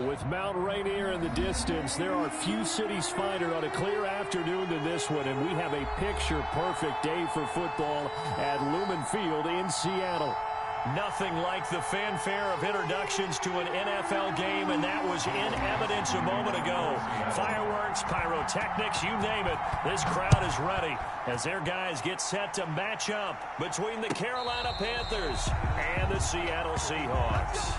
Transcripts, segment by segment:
With Mount Rainier in the distance, there are few cities finer on a clear afternoon than this one, and we have a picture-perfect day for football at Lumen Field in Seattle. Nothing like the fanfare of introductions to an NFL game, and that was in evidence a moment ago. Fireworks, pyrotechnics, you name it. This crowd is ready as their guys get set to match up between the Carolina Panthers and the Seattle Seahawks.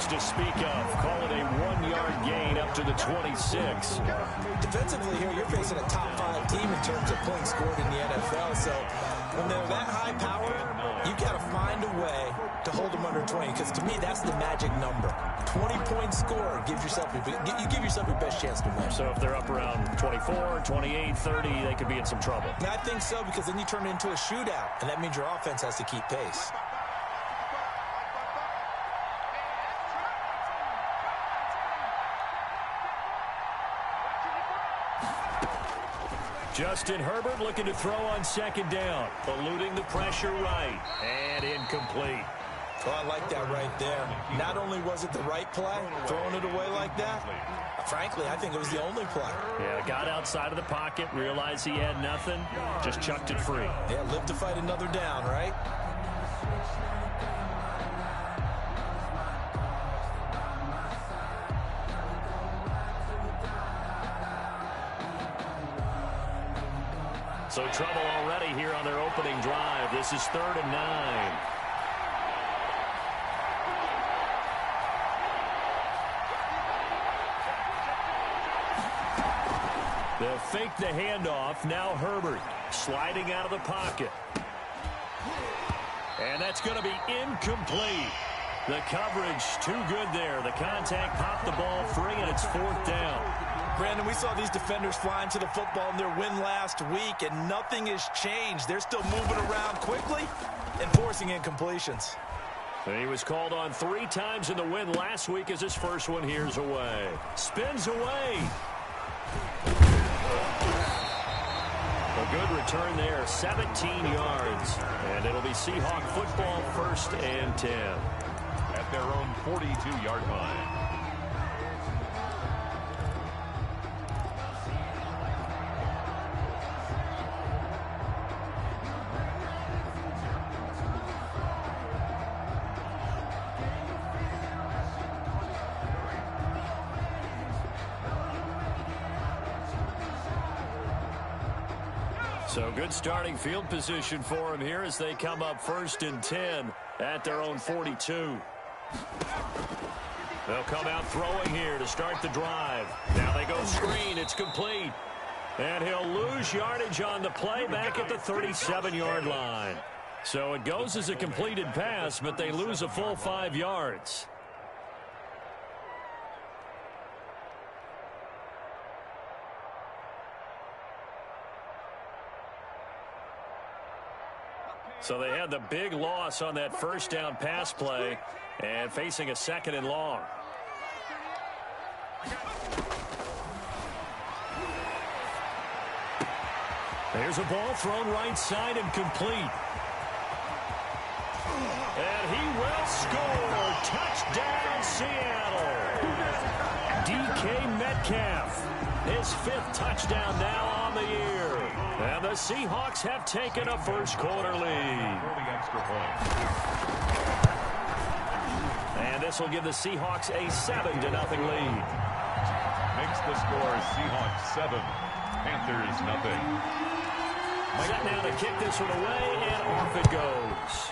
To speak of. Call it a 1-yard gain up to the 26. Defensively here, you're facing a top-5 team in terms of points scored in the NFL. So when they're that high power, you've got to find a way to hold them under 20. Because to me, that's the magic number. 20 points scored gives yourself you give yourself your best chance to win. So if they're up around 24, 28, 30, they could be in some trouble. And I think so, because then you turn it into a shootout, and that means your offense has to keep pace. Justin Herbert looking to throw on second down, eluding the pressure right, and incomplete. Oh, I like that right there. Not only was it the right play, throwing it away like that, frankly, I think it was the only play. Yeah, got outside of the pocket, realized he had nothing, just chucked it free. Yeah, live to fight another down, right? So trouble already here on their opening drive. This is 3rd and 9. They'll fake the handoff. Now Herbert sliding out of the pocket. And that's going to be incomplete. The coverage too good there. The contact popped the ball free, and it's 4th down. Brandon, we saw these defenders flying to the football in their win last week, and nothing has changed. They're still moving around quickly and forcing incompletions. And he was called on 3 times in the win last week as his first one here's away. Spins away. A good return there, 17 yards. And it'll be Seahawk football 1st and 10. At their own 42-yard line. So good starting field position for him here as they come up 1st and 10 at their own 42. They'll come out throwing here to start the drive. Now they go screen. It's complete. And he'll lose yardage on the play back at the 37-yard line. So it goes as a completed pass, but they lose a full 5 yards. So they had the big loss on that 1st down pass play and facing a 2nd and long. There's a ball thrown right side and complete. And he will score. Touchdown, Seattle. DK Metcalf, his 5th touchdown now on the year. And the Seahawks have taken a 1st quarter lead. And this will give the Seahawks a 7-0 lead. Makes the score Seahawks 7, Panthers nothing. Set now to kick this one away, and off it goes.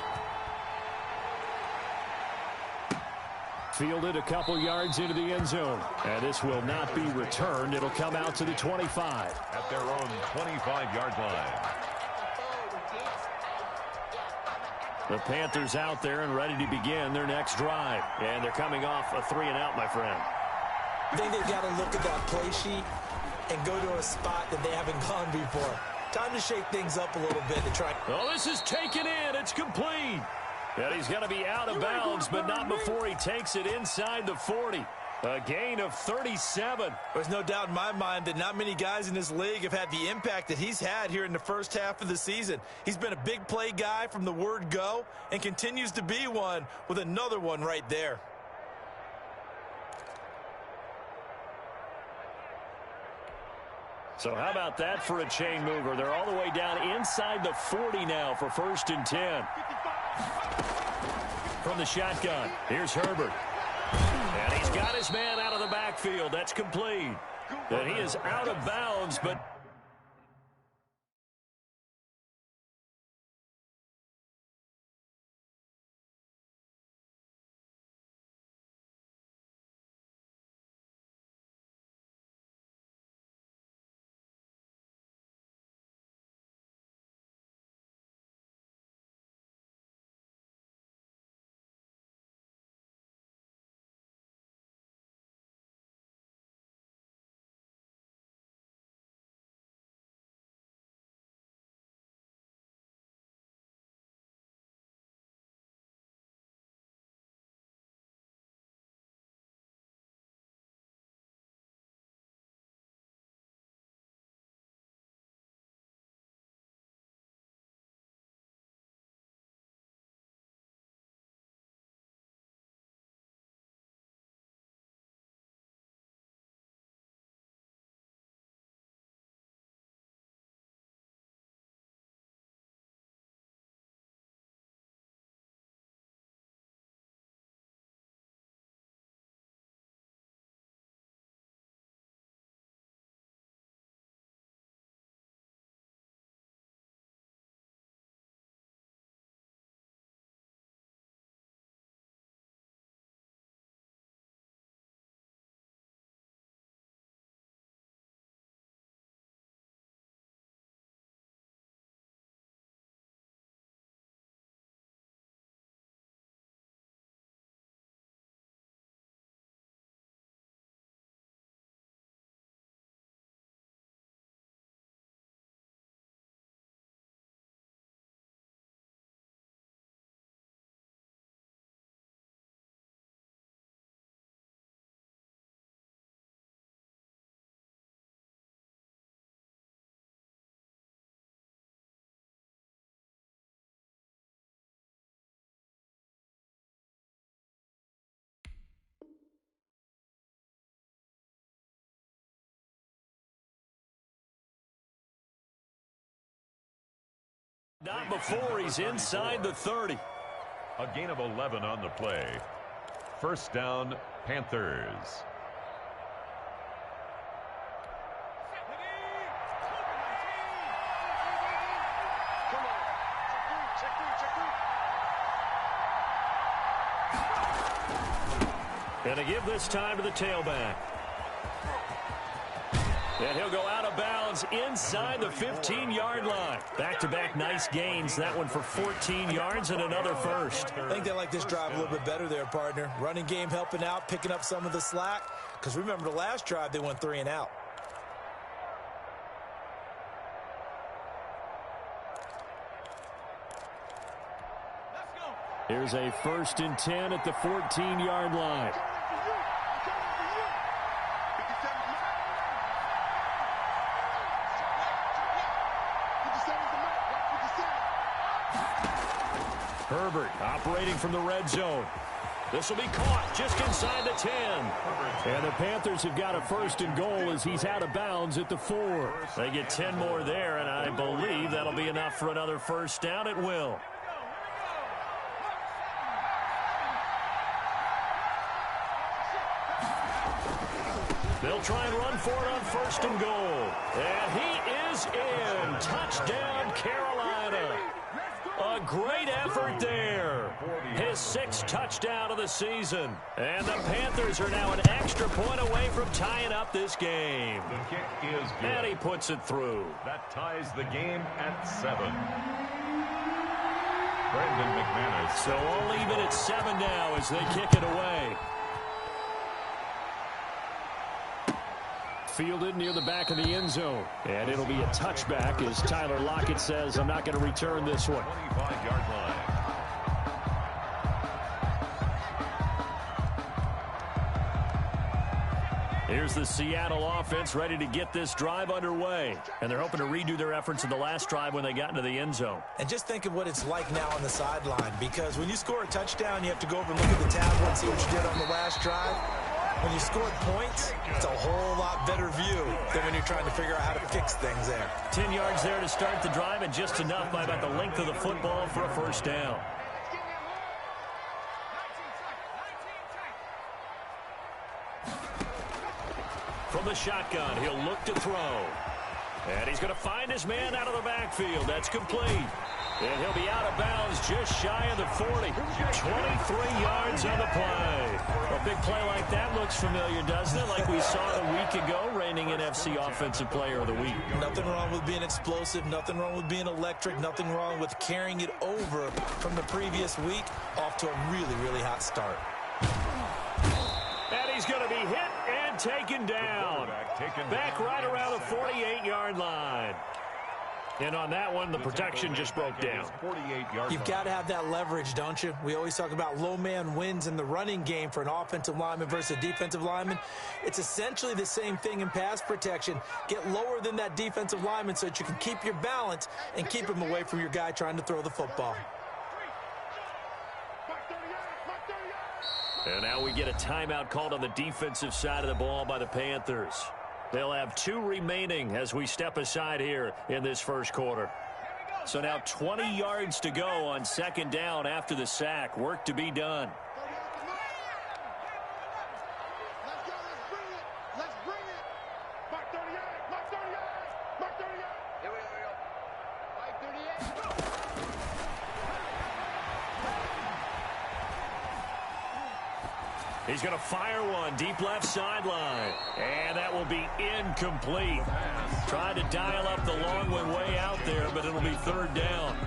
Fielded a couple yards into the end zone. And this will not be returned. It'll come out to the 25. At their own 25-yard line. The Panthers out there and ready to begin their next drive. And they're coming off a 3-and-out, my friend. I think they've got to look at that play sheet and go to a spot that they haven't gone before. Time to shake things up a little bit to try. Oh, this is taken in. It's complete. And he's going to be out of bounds, but not before he takes it inside the 40. A gain of 37. There's no doubt in my mind that not many guys in this league have had the impact that he's had here in the first half of the season. He's been a big play guy from the word go and continues to be one with another one right there. So how about that for a chain mover? They're all the way down inside the 40 now for 1st and 10. From the shotgun, here's Herbert. And he's got his man out of the backfield. That's complete. And he is out of bounds, but... Not before he's inside the 30. A gain of 11 on the play. 1st down, Panthers. And to give this time to the tailback. And he'll go out of bounds inside the 15-yard line. Back-to-back nice gains. That one for 14 yards and another first. I think they like this drive a little bit better there, partner. Running game helping out, picking up some of the slack. Because remember, the last drive, they went 3-and-out. Here's a 1st and 10 at the 14-yard line. Herbert operating from the red zone. This will be caught just inside the 10. And the Panthers have got a 1st and goal as he's out of bounds at the 4. They get 10 more there, and I believe that'll be enough for another 1st down. It will. They'll try and run for it on 1st and goal. And he is in. Touchdown, Carolina. A great effort there. His 6th touchdown of the season. And the Panthers are now an extra point away from tying up this game. The kick is good. And he puts it through. That ties the game at 7. Brandon McManus. So all even at 7 now as they kick it away. Fielded near the back of the end zone. And it'll be a touchback as Tyler Lockett says, I'm not going to return this one. 25-yard line. Here's the Seattle offense ready to get this drive underway. And they're hoping to redo their efforts in the last drive when they got into the end zone. And just think of what it's like now on the sideline, because when you score a touchdown, you have to go over and look at the tablet and see what you did on the last drive. When you scored points, it's a whole lot better view than when you're trying to figure out how to fix things there. 10 yards there to start the drive, and just enough by about the length of the football for a first down. From the shotgun, he'll look to throw. And he's going to find his man out of the backfield. That's complete. And he'll be out of bounds just shy of the 40. 23 yards on the play. A big play like that looks familiar, doesn't it? Like we saw a week ago, reigning NFC Offensive Player of the Week. Nothing wrong with being explosive. Nothing wrong with being electric. Nothing wrong with carrying it over from the previous week off to a really, really hot start. And he's going to be hit and taken down. Back right around the 48-yard line. And on that one, the protection just broke down. You've got to have that leverage, don't you? We always talk about low man wins in the running game for an offensive lineman versus a defensive lineman. It's essentially the same thing in pass protection. Get lower than that defensive lineman so that you can keep your balance and keep him away from your guy trying to throw the football. And now we get a timeout called on the defensive side of the ball by the Panthers. They'll have 2 remaining as we step aside here in this first quarter. So now 20 yards to go on 2nd down after the sack. Work to be done. He's going to fire one deep left sideline. And that will be incomplete. Trying to dial up the long one way out there, but it'll be 3rd down.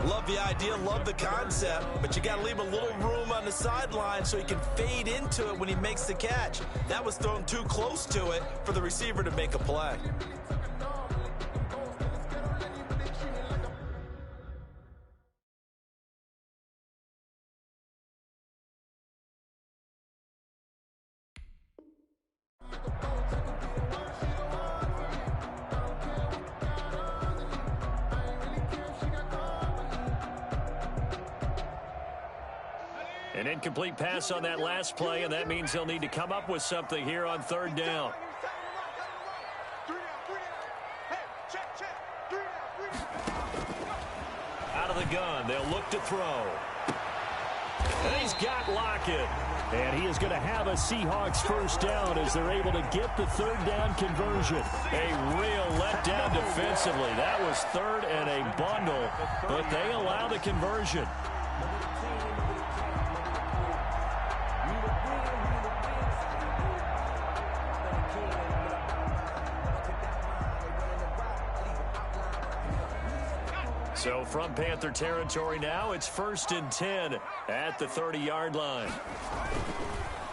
Love the idea, love the concept, but you got to leave a little room on the sideline so he can fade into it when he makes the catch. That was thrown too close to it for the receiver to make a play. An incomplete pass on that last play, and that means they'll need to come up with something here on 3rd down. Out of the gun, they'll look to throw. And he's got Lockett. And he is going to have a Seahawks first down as they're able to get the 3rd down conversion. A real letdown defensively. That was 3rd and a bundle, but they allow the conversion. So from Panther territory now, it's 1st and 10 at the 30-yard line.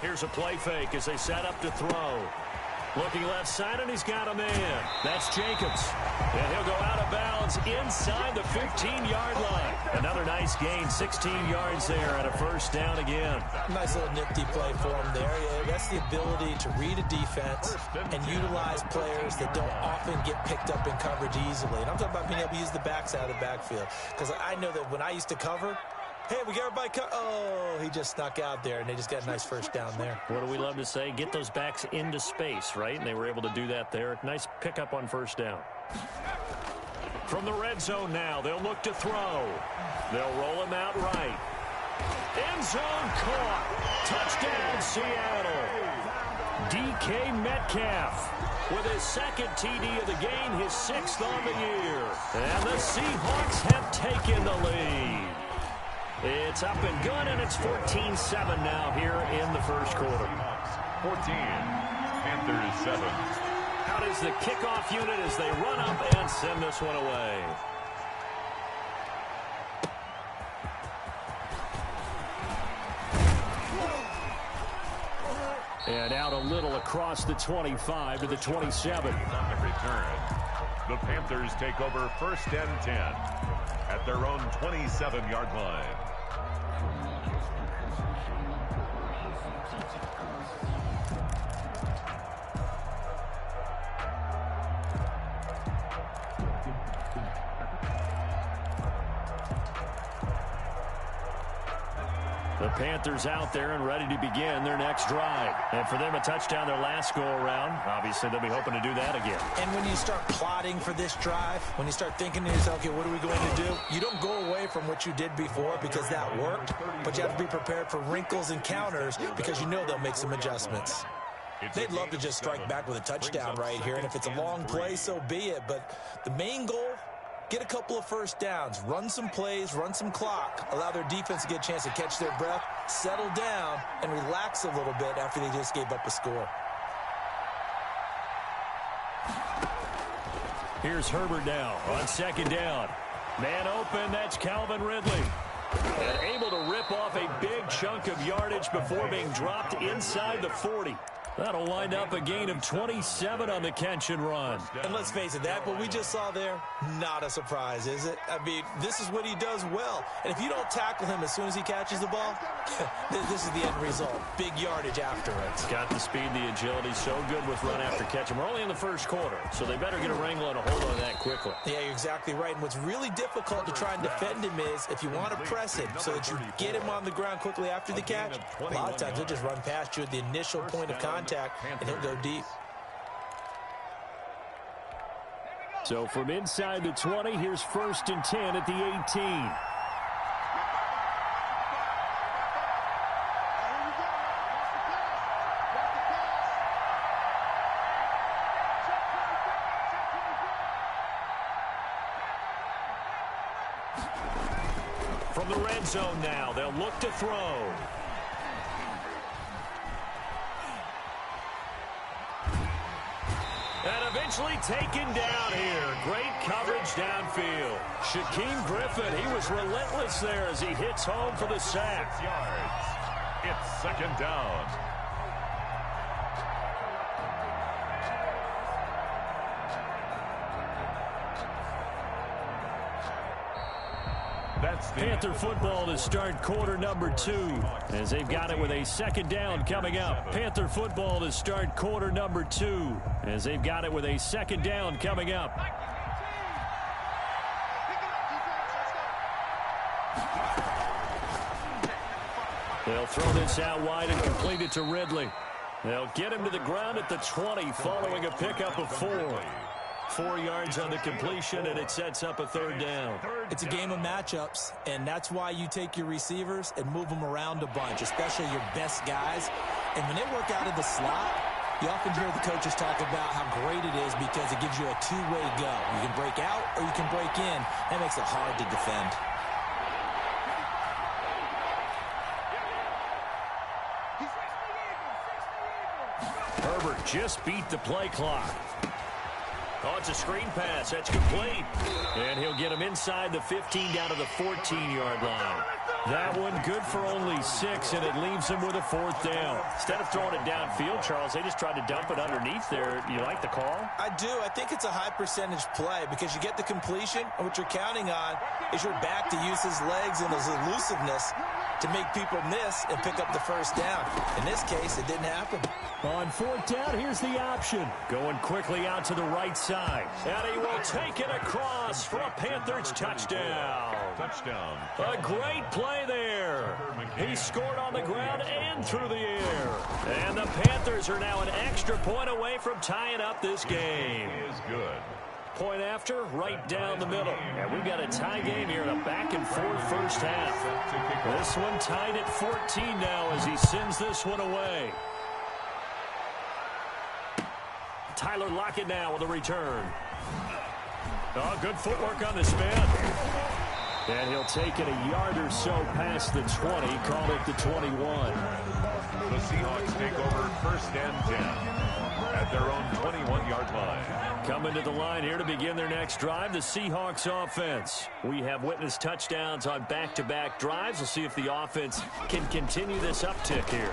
Here's a play fake as they set up to throw. Looking left side, and he's got a man. That's Jacobs. And he'll go out of bounds inside the 15-yard line. Another nice gain, 16 yards there at a first down again. Nice little nifty play for him there. Yeah, that's the ability to read a defense and utilize players that don't often get picked up in coverage easily. And I'm talking about being able to use the backside of the backfield. Because I know that when I used to cover, hey, we got everybody oh, he just snuck out there, and they just got a nice first down there. What do we love to say? Get those backs into space, right? And they were able to do that there. Nice pickup on first down. From the red zone now, they'll look to throw. They'll roll him out right. End zone caught. Touchdown, Seattle. DK Metcalf with his second TD of the game, his 6th on the year. And the Seahawks have taken the lead. It's up and good, and it's 14-7 now here in the first quarter. 14, Panthers 7. Out is the kickoff unit as they run up and send this one away. And out a little across the 25 to the 27. On the return, the Panthers take over 1st and 10 at their own 27-yard line. The Panthers out there and ready to begin their next drive. And for them, a touchdown their last go-around. Obviously, they'll be hoping to do that again. And when you start plotting for this drive, when you start thinking to yourself, okay, what are we going to do? You don't go away from what you did before because that worked, but you have to be prepared for wrinkles and counters because you know they'll make some adjustments. They'd love to just strike back with a touchdown right here, and if it's a long play, so be it. But the main goal, get a couple of first downs, run some plays, run some clock, allow their defense to get a chance to catch their breath, settle down, and relax a little bit after they just gave up a score. Here's Herbert now on 2nd down. Man open, that's Calvin Ridley. And able to rip off a big chunk of yardage before being dropped inside the 40. That'll wind up a gain of 27 on the catch and run. And let's face it, that what we just saw there, not a surprise, is it? I mean, this is what he does well. And if you don't tackle him as soon as he catches the ball, this is the end result. Big yardage afterwards. Got the speed, the agility, so good with run after catch. And we're only in the first quarter, so they better get a wrangle and a hold on that quickly. Yeah, you're exactly right. And what's really difficult to try and defend him is if you want to press him so that you get him on the ground quickly after the catch, a lot of times he'll just run past you at the initial point of contact, and he'll go deep. So from inside the 20, here's 1st and 10 at the 18. From the red zone now, they'll look to throw. And eventually taken down here. Great coverage downfield. Shaquem Griffin, he was relentless there as he hits home for the sack. 6 yards. It's 2nd down. Panther football to start quarter number 2 as they've got it with a 2nd down coming up. Panther football to start quarter number 2 as they've got it with a 2nd down coming up. They'll throw this out wide and complete it to Ridley. They'll get him to the ground at the 20 following a pickup of 4. 4 yards on the completion, and it sets up a 3rd down. It's a game of matchups, and that's why you take your receivers and move them around a bunch, especially your best guys. And when they work out of the slot, you often hear the coaches talk about how great it is because it gives you a two-way go. You can break out or you can break in. That makes it hard to defend. Herbert just beat the play clock. Oh, it's a screen pass. That's complete. And he'll get him inside the 15 down to the 14-yard line. That one good for only 6, and it leaves him with a 4th down. Instead of throwing it downfield, Charles, they just tried to dump it underneath there. You like the call? I do. I think it's a high percentage play because you get the completion, and what you're counting on is your back to use his legs and his elusiveness to make people miss and pick up the 1st down. In this case, it didn't happen. On 4th down, here's the option. Going quickly out to the right side. And he will take it across for a Panthers touchdown. Touchdown. A great play there. He scored on the ground and through the air. And the Panthers are now an extra point away from tying up this game. Is good. Point after, right down the middle. And we've got a tie game here in a back-and-forth first half. This one tied at 14 now as he sends this one away. Tyler Lockett now with a return. Oh, good footwork on the spin. And he'll take it a yard or so past the 20, call it the 21. The Seahawks take over first and 10 at their own 21-yard line. Coming to the line here to begin their next drive, the Seahawks offense. We have witnessed touchdowns on back-to-back drives. We'll see if the offense can continue this uptick here.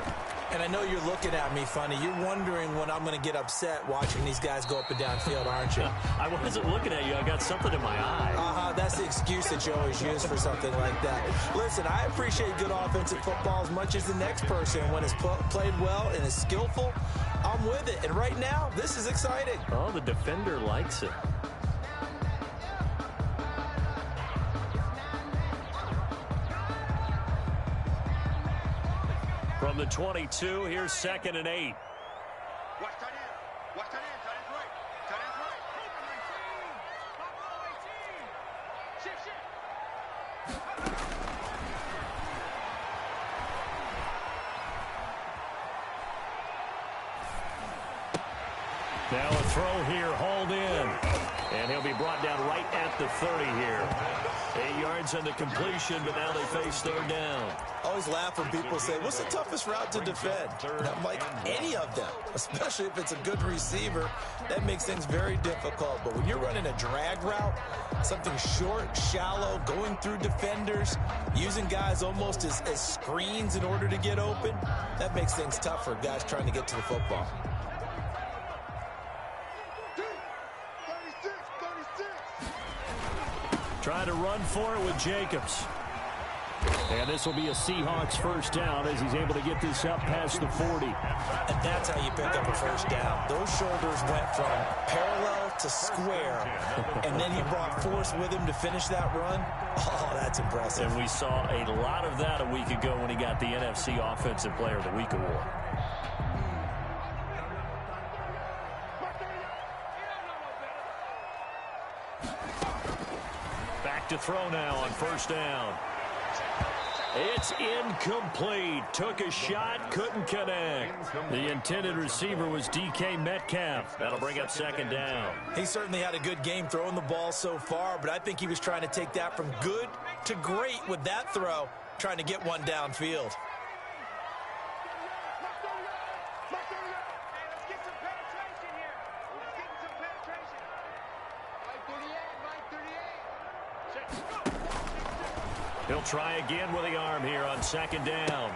And I know you're looking at me funny. You're wondering when I'm going to get upset watching these guys go up and down field, aren't you? I wasn't looking at you. I got something in my eye. That's the excuse that you always use for something like that. Listen, I appreciate good offensive football as much as the next person. When it's played well and is skillful, I'm with it. And right now, this is exciting. Oh, the defender likes it. From the 22, here's 2nd and 8. Watch tight end. Watch tight end. Tight end's right. Tight end's right. Shift, shift. Now a throw here, hauled in. And he'll be brought down right at the 30 here. 8 yards on the completion, but now they face 3rd down. I always laugh when people say, what's the toughest route to defend? And I'm like, any of them, especially if it's a good receiver. That makes things very difficult. But when you're running a drag route, something short, shallow, going through defenders, using guys almost as screens in order to get open, that makes things tough for guys trying to get to the football. 36. Trying to run for it with Jacobs. And this will be a Seahawks first down as he's able to get this up past the 40. And that's how you pick up a first down. Those shoulders went from parallel to square, and then he brought force with him to finish that run. Oh, that's impressive. And we saw a lot of that a week ago when he got the NFC Offensive Player of the Week award. Back to throw now on first down. It's incomplete. Took a shot, couldn't connect. The intended receiver was DK Metcalf. That'll bring up 2nd down. He certainly had a good game throwing the ball so far, but I think he was trying to take that from good to great with that throw, trying to get one downfield. He'll try again with the arm here on 2nd down.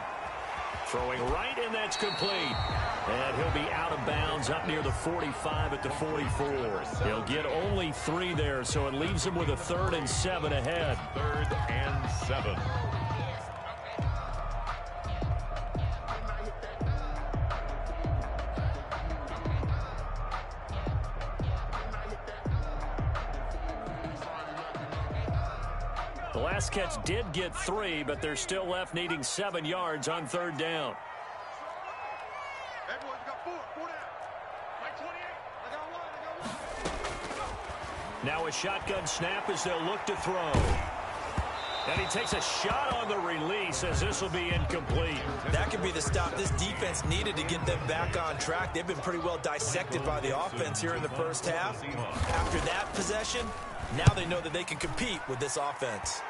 Throwing right, and that's complete. And he'll be out of bounds up near the 45 at the 44. He'll get only 3 there, so it leaves him with a 3rd and 7 ahead. 3rd and 7. The last catch did get 3, but they're still left needing 7 yards on 3rd down. Everyone's got 4 down. Like 28. I got 1. Now a shotgun snap as they'll look to throw. And he takes a shot on the release as this will be incomplete. That could be the stop this defense needed to get them back on track. They've been pretty well dissected by the offense here in the first half. After that possession, now they know that they can compete with this offense.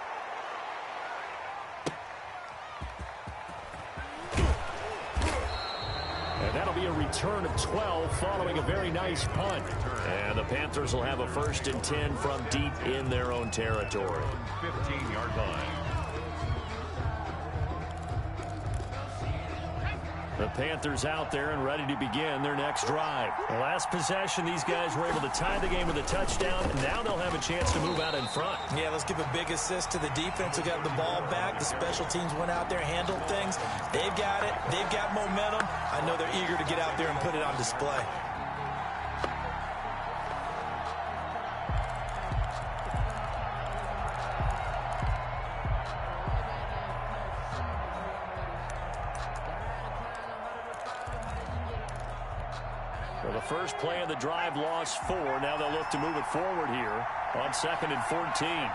And that'll be a return of 12 following a very nice punt. And the Panthers will have a 1st and 10 from deep in their own territory. 15-yard line. The Panthers out there and ready to begin their next drive. The last possession, these guys were able to tie the game with a touchdown, and now they'll have a chance to move out in front. Yeah, let's give a big assist to the defense who got the ball back. The special teams went out there, handled things. They've got it. They've got momentum. I know they're eager to get out there and put it on display. Well, the first play of the drive lost 4. Now they'll look to move it forward here on 2nd and 14.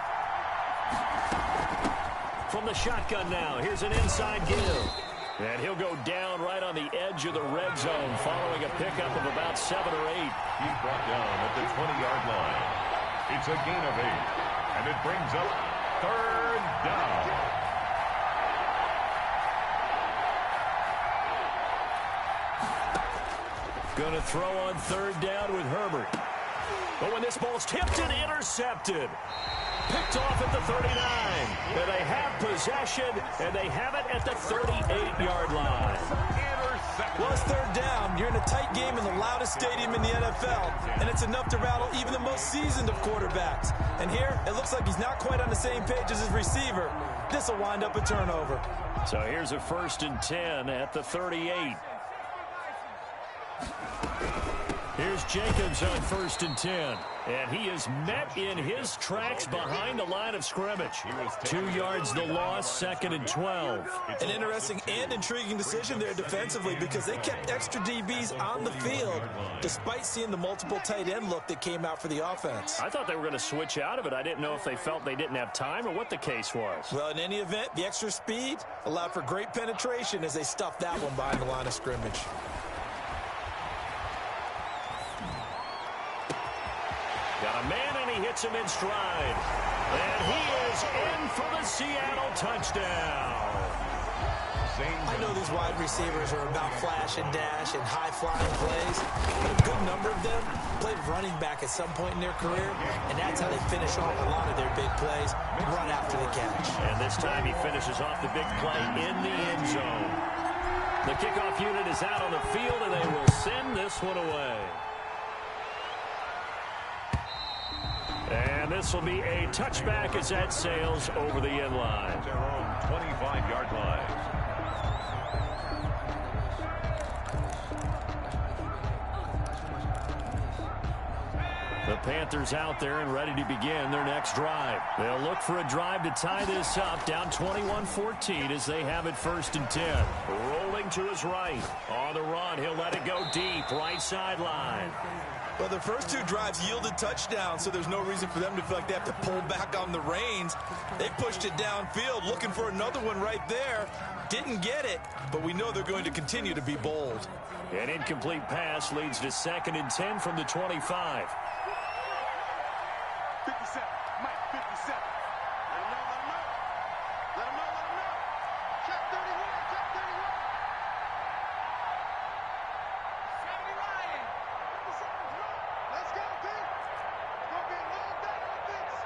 From the shotgun now, here's an inside give. And he'll go down right on the edge of the red zone following a pickup of about 7 or 8. He's brought down at the 20-yard line. It's a gain of 8, and it brings up 3rd down. Going to throw on 3rd down with Herbert. But when this ball's tipped and intercepted. Picked off at the 39. And they have possession, and they have it at the 38-yard line. Well, it's 3rd down. You're in a tight game in the loudest stadium in the NFL, and it's enough to rattle even the most seasoned of quarterbacks. And here, it looks like he's not quite on the same page as his receiver. This will wind up a turnover. So here's a 1st and 10 at the 38. Here's Jacobs on 1st and 10. And he is met in his tracks behind the line of scrimmage. 2 yards the loss, 2nd and 12. An interesting and intriguing decision there defensively because they kept extra DBs on the field despite seeing the multiple tight end look that came out for the offense. I thought they were going to switch out of it. I didn't know if they felt they didn't have time or what the case was. Well, in any event, the extra speed allowed for great penetration as they stuffed that one behind the line of scrimmage. Got a man, and he hits him in stride. And he is in for the Seattle touchdown. I know these wide receivers are about flash and dash and high-flying plays, but a good number of them played running back at some point in their career, and that's how they finish off a lot of their big plays, run after the catch. And this time he finishes off the big play in the end zone. The kickoff unit is out on the field, and they will send this one away. And this will be a touchback as that sails over the end line. Their own 25-yard line. The Panthers out there and ready to begin their next drive. They'll look for a drive to tie this up, down 21-14 as they have it 1st and 10. Rolling to his right. On the run, he'll let it go deep, right sideline. Well, their first 2 drives yielded touchdowns, so there's no reason for them to feel like they have to pull back on the reins. They pushed it downfield, looking for another one right there. Didn't get it, but we know they're going to continue to be bold. An incomplete pass leads to 2nd and 10 from the 25. 57, Mike, 57. Let him know, let him know. Let him know, let him know. Check 31, check 31. 70 Ryan. Let's go, D. It's going to be a long day on offense.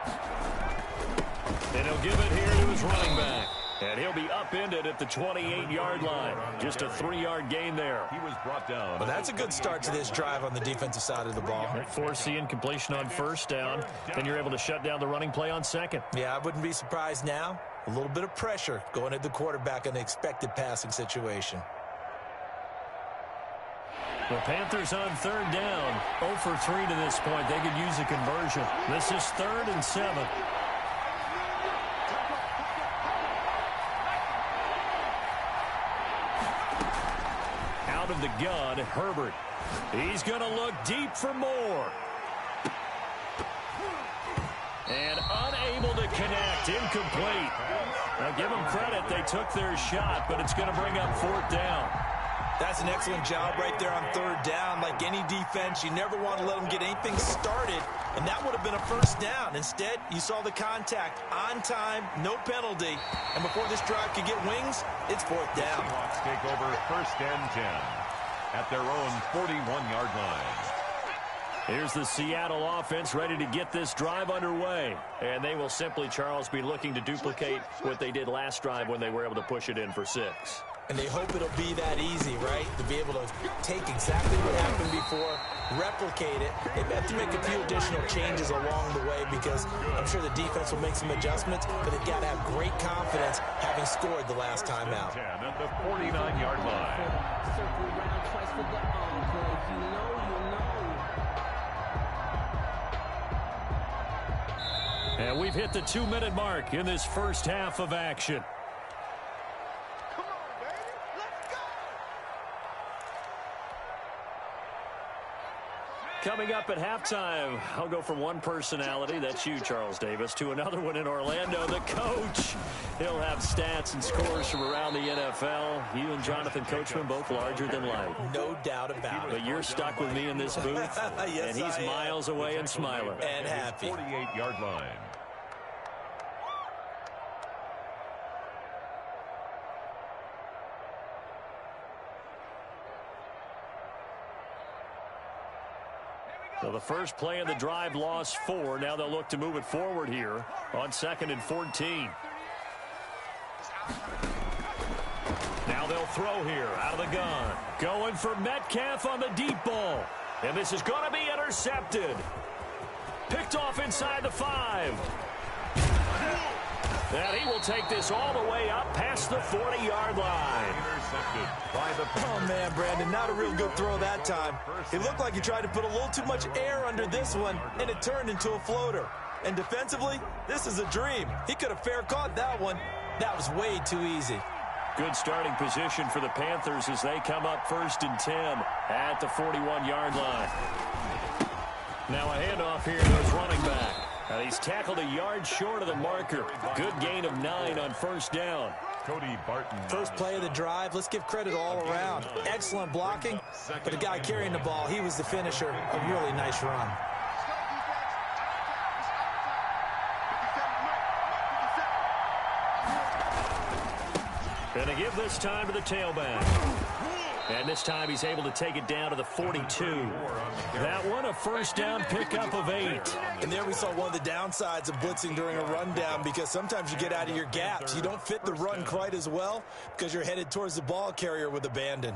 And he'll give it here to his running back. And he'll be upended at the 28-yard line. Just a 3-yard gain there. He was brought down. Well, that's a good start to this drive on the defensive side of the ball. Force the incompletion on 1st down. Then you're able to shut down the running play on 2nd. Yeah, I wouldn't be surprised now. A little bit of pressure going at the quarterback in the expected passing situation. The Panthers on 3rd down. 0 for 3 to this point. They could use a conversion. This is 3rd and 7. Out of the gun, Herbert. He's going to look deep for more. And unable to connect. Incomplete. Now, give them credit. They took their shot, but it's going to bring up 4th down. That's an excellent job right there on 3rd down. Like any defense, you never want to let them get anything started, and that would have been a 1st down. Instead, you saw the contact on time, no penalty, and before this drive could get wings, it's 4th down. Seahawks take over 1st and 10 at their own 41-yard line. Here's the Seattle offense ready to get this drive underway. And they will simply, Charles, be looking to duplicate what they did last drive when they were able to push it in for 6. And they hope it'll be that easy, right? To be able to take exactly what happened before, replicate it. They have to make a few additional changes along the way because I'm sure the defense will make some adjustments, but they've got to have great confidence having scored the last time out. 10 at the 49-yard line. Circle around twice for the encore. You know. And we've hit the 2-minute mark in this first half of action. Come on, baby. Let's Coming up at halftime, I'll go from one personality, that's you, Charles Davis, to another one in Orlando, the coach. He'll have stats and scores from around the NFL. You and Jonathan Coachman both larger than life. No doubt about it. But you're stuck with me in this booth, yes, and he's miles away and smiling. And happy. 48-yard line. So the first play of the drive lost 4. Now they'll look to move it forward here on 2nd and 14. Now they'll throw here out of the gun. Going for Metcalf on the deep ball. And this is going to be intercepted. Picked off inside the 5. And he will take this all the way up past the 40-yard line. Intercepted by the Oh, man, Brandon, not a real good throw that time. It looked like he tried to put a little too much air under this one, and it turned into a floater. And defensively, this is a dream. He could have fair caught that one. That was way too easy. Good starting position for the Panthers as they come up 1st and 10 at the 41-yard line. Now a handoff here to his running back. And he's tackled a yard short of the marker. Good gain of 9 on 1st down. Cody Barton. First play of the drive, let's give credit all around. Excellent blocking, but the guy carrying the ball, he was the finisher. A really nice run. And to give this time to the tailback. And this time he's able to take it down to the 42. That one a 1st down pickup of 8. And there we saw one of the downsides of blitzing during a rundown, because sometimes you get out of your gaps. You don't fit the run quite as well because you're headed towards the ball carrier with abandon.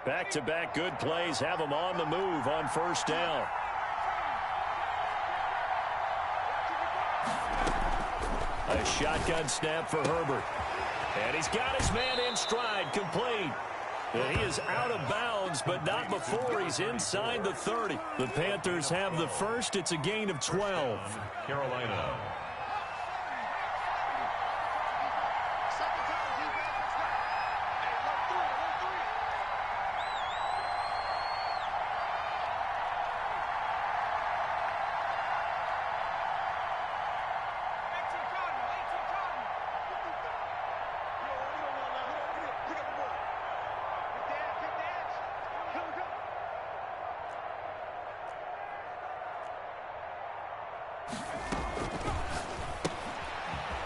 Back-to-back good plays have him on the move on 1st down. A shotgun snap for Herbert. And he's got his man in stride, complete. And he is out of bounds, but not before he's inside the 30. The Panthers have the first. It's a gain of 12. Carolina.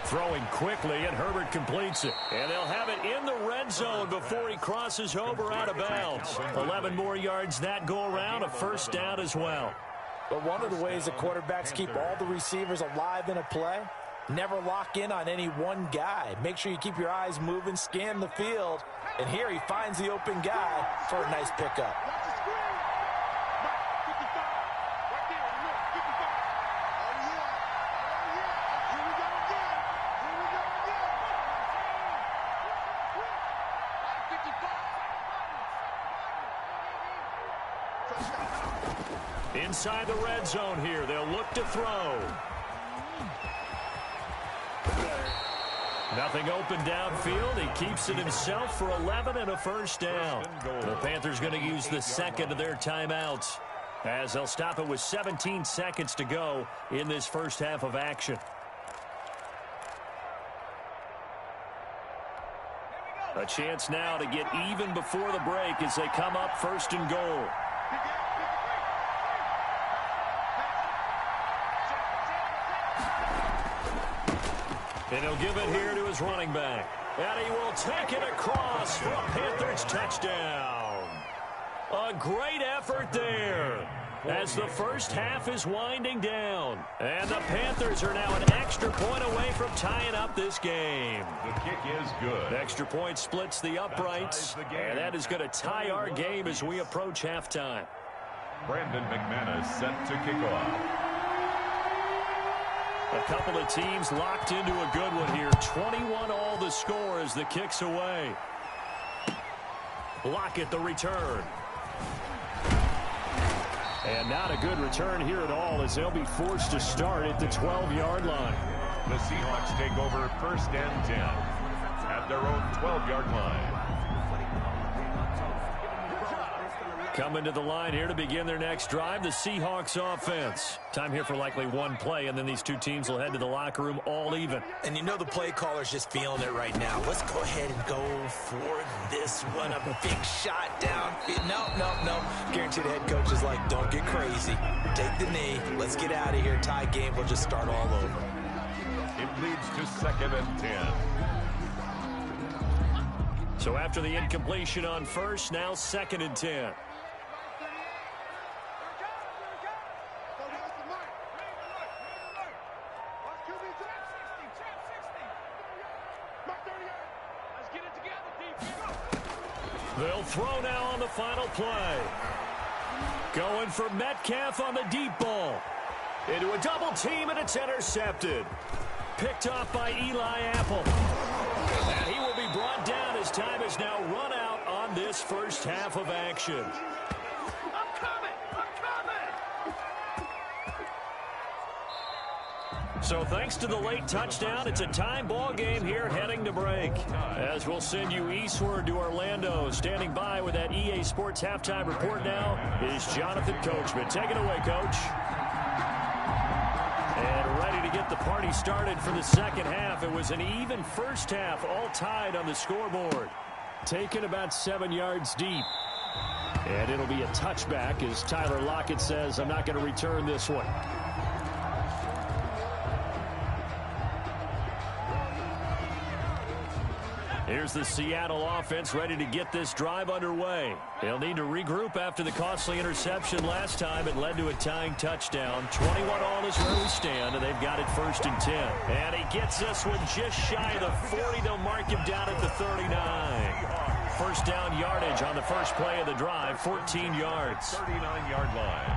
Throwing quickly, and Herbert completes it. And they'll have it in the red zone before he crosses over out of bounds. 11 more yards that go around, a 1st down as well. But one of the ways that quarterbacks keep all the receivers alive in a play, never lock in on any one guy. Make sure you keep your eyes moving, scan the field. And here he finds the open guy for a nice pickup. Inside the red zone here, they'll look to throw. Nothing open downfield. He keeps it himself for 11 and a 1st down. The Panthers going to use the 2nd of their timeouts as they'll stop it with 17 seconds to go in this first half of action. A chance now to get even before the break as they come up 1st and goal. And he'll give it here to his running back. And he will take it across for a Panthers touchdown. A great effort there as the first half is winding down. And the Panthers are now an extra point away from tying up this game. The kick is good. Extra point splits the uprights. And that is going to tie our game as we approach halftime. Brandon McManus set to kick off. A couple of teams locked into a good one here. 21 all the score as the kick's away. Lockett the return. And not a good return here at all as they'll be forced to start at the 12-yard line. The Seahawks take over 1st and 10 at their own 12-yard line. Coming to the line here to begin their next drive, the Seahawks offense. Time here for likely one play, and then these two teams will head to the locker room all even. And you know the play caller's just feeling it right now. Let's go ahead and go for this one. A big shot down. No. Guarantee the head coach is like, don't get crazy. Take the knee. Let's get out of here. Tie game. We'll just start all over. It leads to 2nd and 10. So after the incompletion on first, now 2nd and 10. They'll throw now on the final play. Going for Metcalf on the deep ball. Into a double team, and it's intercepted. Picked off by Eli Apple. And he will be brought down as time is now run out on this first half of action. So thanks to the late touchdown, it's a time ball game here heading to break. As we'll send you eastward to Orlando. Standing by with that EA Sports halftime report now is Jonathan Coachman. Take it away, Coach. And ready to get the party started for the second half. It was an even first half, all tied on the scoreboard. Taken about 7 yards deep. And it'll be a touchback as Tyler Lockett says, I'm not going to return this one. Here's the Seattle offense ready to get this drive underway. They'll need to regroup after the costly interception last time. It led to a tying touchdown. 21-all is where we stand, and they've got it 1st and 10. And he gets this one just shy of the 40. They'll mark him down at the 39. First down yardage on the first play of the drive, 14 yards. 39-yard line.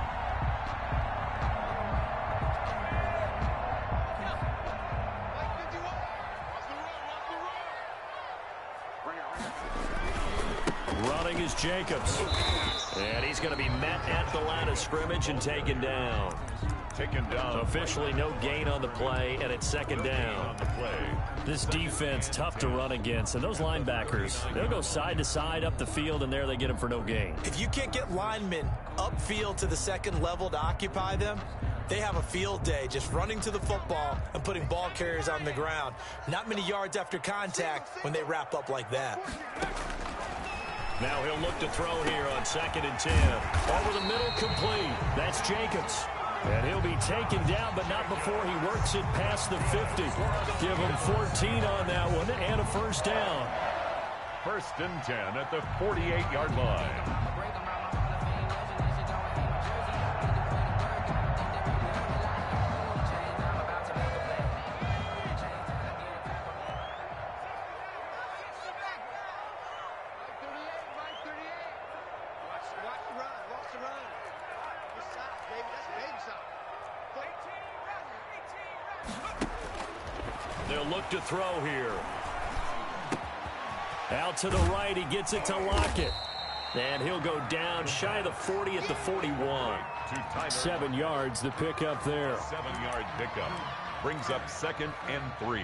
Running is Jacobs. And he's going to be met at the line of scrimmage and taken down. Taken down. Officially no gain on the play, and it's 2nd down. On the play. This defense, tough to run against. And those linebackers, they'll go side to side up the field, and there they get them for no gain. If you can't get linemen upfield to the second level to occupy them, they have a field day just running to the football and putting ball carriers on the ground. Not many yards after contact when they wrap up like that. Now he'll look to throw here on 2nd and 10. Over the middle, complete. That's Jacobs. And he'll be taken down, but not before he works it past the 50. Give him 14 on that one and a first down. 1st and 10 at the 48-yard line. They'll look to throw here. Out to the right, he gets it to Lockett. And he'll go down shy of the 40 at the 41. 7 yards, the pickup there. 7-yard pickup. Brings up 2nd and 3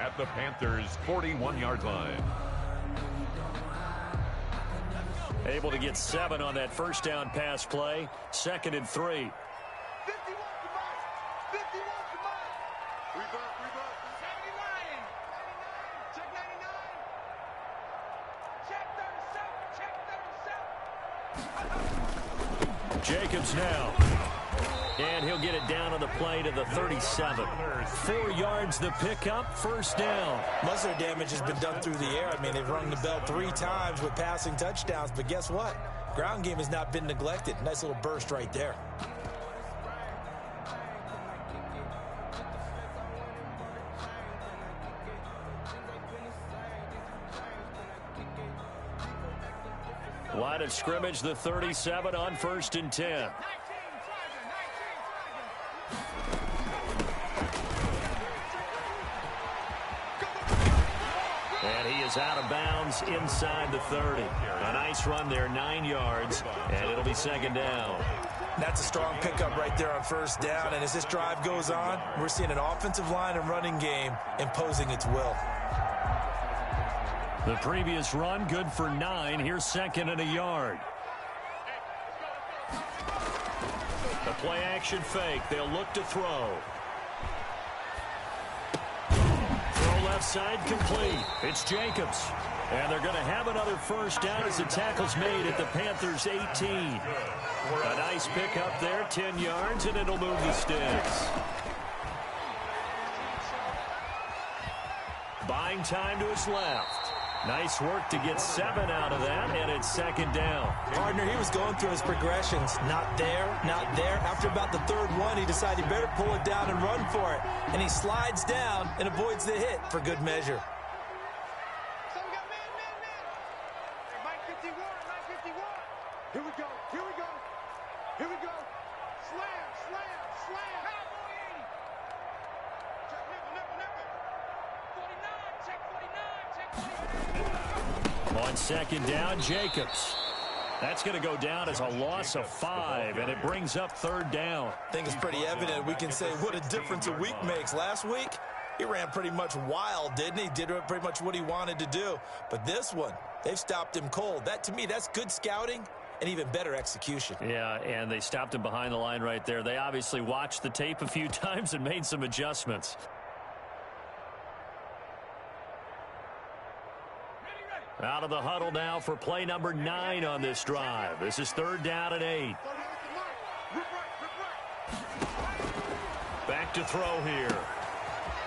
at the Panthers' 41-yard line. Able to get 7 on that first down pass play. 2nd and 3. Jacobs now. And he'll get it down on the play to the 37. 4 yards the pickup, first down. Most of their damage has been done through the air. I mean, they've rung the bell 3 times with passing touchdowns, but guess what? Ground game has not been neglected. Nice little burst right there. Line of scrimmage, the 37 on 1st and 10. And he is out of bounds inside the 30. A nice run there, 9 yards, and it'll be 2nd down. That's a strong pickup right there on 1st down, and as this drive goes on, we're seeing an offensive line and running game imposing its will. The previous run, good for 9. Here's second and a yard. The play-action fake. They'll look to throw. Throw left side complete. It's Jacobs. And they're going to have another first down as the tackle's made at the Panthers' 18. A nice pickup there, 10 yards, and it'll move the sticks. Buying time to his left. Nice work to get 7 out of that, and it's second down. Partner, he was going through his progressions. Not there, not there. After about the third one, he decided he better pull it down and run for it. And he slides down and avoids the hit for good measure. So we got man. Hey, Mike 51. Here we go. Slam. Check nipple. 49, check 49. On second down, Jacobs. That's going to go down as a loss of 5, and it brings up third down. I think it's pretty evident. We can say what a difference a week makes. Last week, he ran pretty much wild, didn't he? Did pretty much what he wanted to do. But this one, they've stopped him cold. That, to me, that's good scouting and even better execution. Yeah, and they stopped him behind the line right there. They obviously watched the tape a few times and made some adjustments. Out of the huddle now for play number 9 on this drive. This is third down and 8. Back to throw here.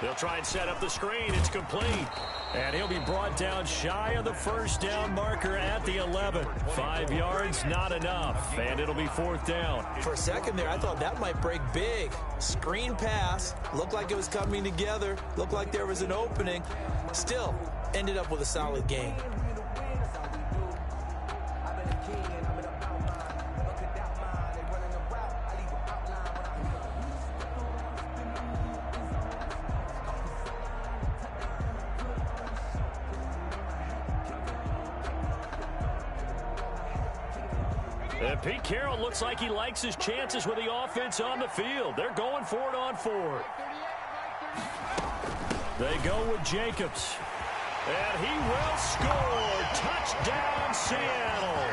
They'll try and set up the screen. It's complete. And he'll be brought down shy of the first down marker at the 11. 5 yards, not enough. And it'll be fourth down. For a second there, I thought that might break big. Screen pass. Looked like it was coming together. Looked like there was an opening. Still, ended up with a solid gain. And Pete Carroll looks like he likes his chances with the offense on the field. They're going for it on 4. They go with Jacobs. And he will score. Touchdown, Seattle.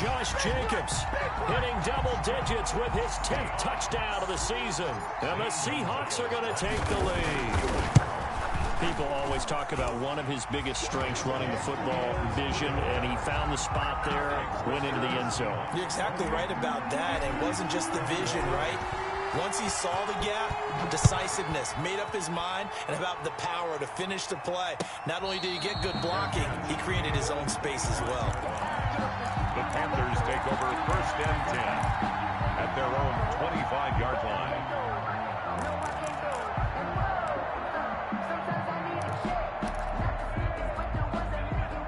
Josh Jacobs hitting double digits with his 10th touchdown of the season. And the Seahawks are going to take the lead. People always talk about one of his biggest strengths running the football, vision, and he found the spot there, went into the end zone. You're exactly right about that. It wasn't just the vision, right? Once he saw the gap, decisiveness, made up his mind, and about the power to finish the play. Not only did he get good blocking, he created his own space as well. The Panthers take over first and 10 at their own 25-yard line.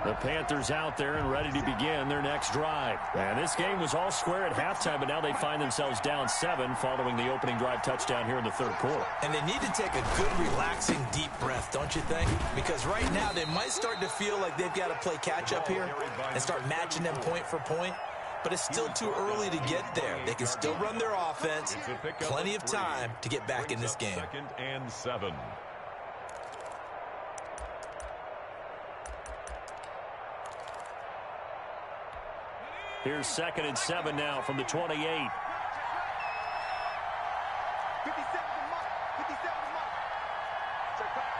The Panthers out there and ready to begin their next drive. And this game was all square at halftime, but now they find themselves down 7 following the opening drive touchdown here in the third quarter. And they need to take a good, relaxing, deep breath, don't you think? Because right now they might start to feel like they've got to play catch-up here and start matching them point for point. But it's still too early to get there. They can still run their offense. Plenty of time to get back in this game. Second and 7. Here's second and 7 now from the 28. 57 to Mike. 57 to Mike. Check back.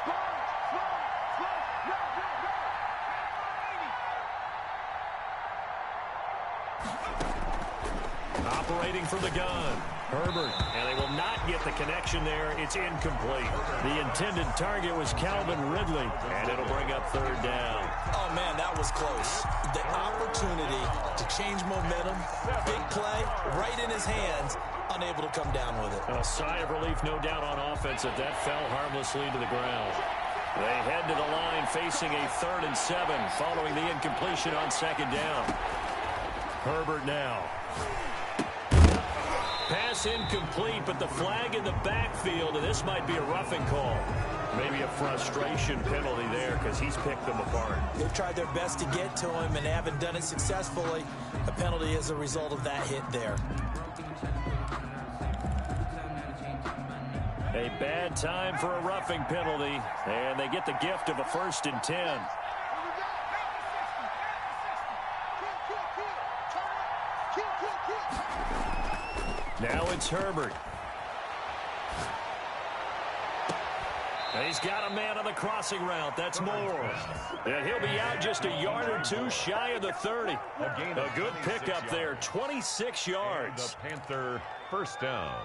Slow. No. Operating from the gun. Herbert, and they will not get the connection there. It's incomplete. The intended target was Calvin Ridley, and it'll bring up third down. Oh, man, that was close. The opportunity to change momentum, big play, right in his hands, unable to come down with it. A sigh of relief, no doubt, on offense that fell harmlessly to the ground. They head to the line facing a 3rd and 7 following the incompletion on second down. Herbert now. Pass incomplete, but the flag in the backfield, and this might be a roughing call. Maybe a frustration penalty there because he's picked them apart. They've tried their best to get to him and haven't done it successfully. A penalty as a result of that hit there. A bad time for a roughing penalty, and they get the gift of a 1st and 10. Now it's Herbert. He's got a man on the crossing route. That's Moore. And he'll be out just a yard or two shy of the 30. A good pickup there, 26 yards. The Panther first down.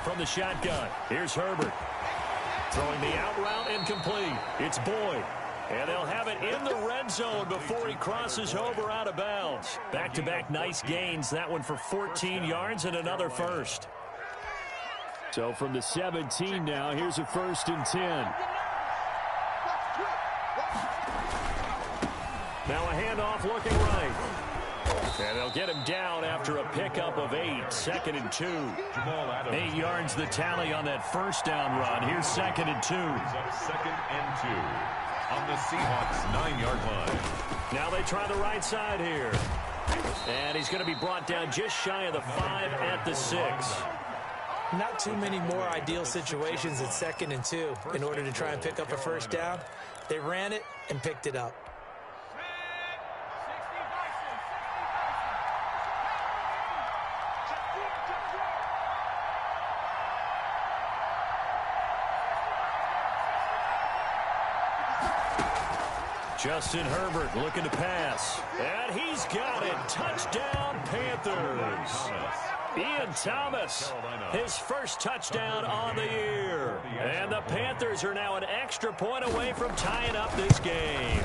From the shotgun, here's Herbert. Throwing the out route incomplete. It's Boyd. And they'll have it in the red zone before he crosses over out of bounds. Back-to-back nice gains. That one for 14 yards and another first. So from the 17 now, here's a 1st and 10. Now a handoff looking right. And they'll get him down after a pickup of 8. 2nd and 2. 8 yards the tally on that first down run. Here's 2nd and 2. He's up 2nd and 2 on the Seahawks 9-yard line. Now they try the right side here. And he's going to be brought down just shy of the 5 at the 6. Not too many more ideal situations at 2nd and 2 in order to try and pick up a first down. They ran it and picked it up. Justin Herbert looking to pass. And he's got it. Touchdown, Panthers. Ian Thomas, his first touchdown on the year. And the Panthers are now an extra point away from tying up this game.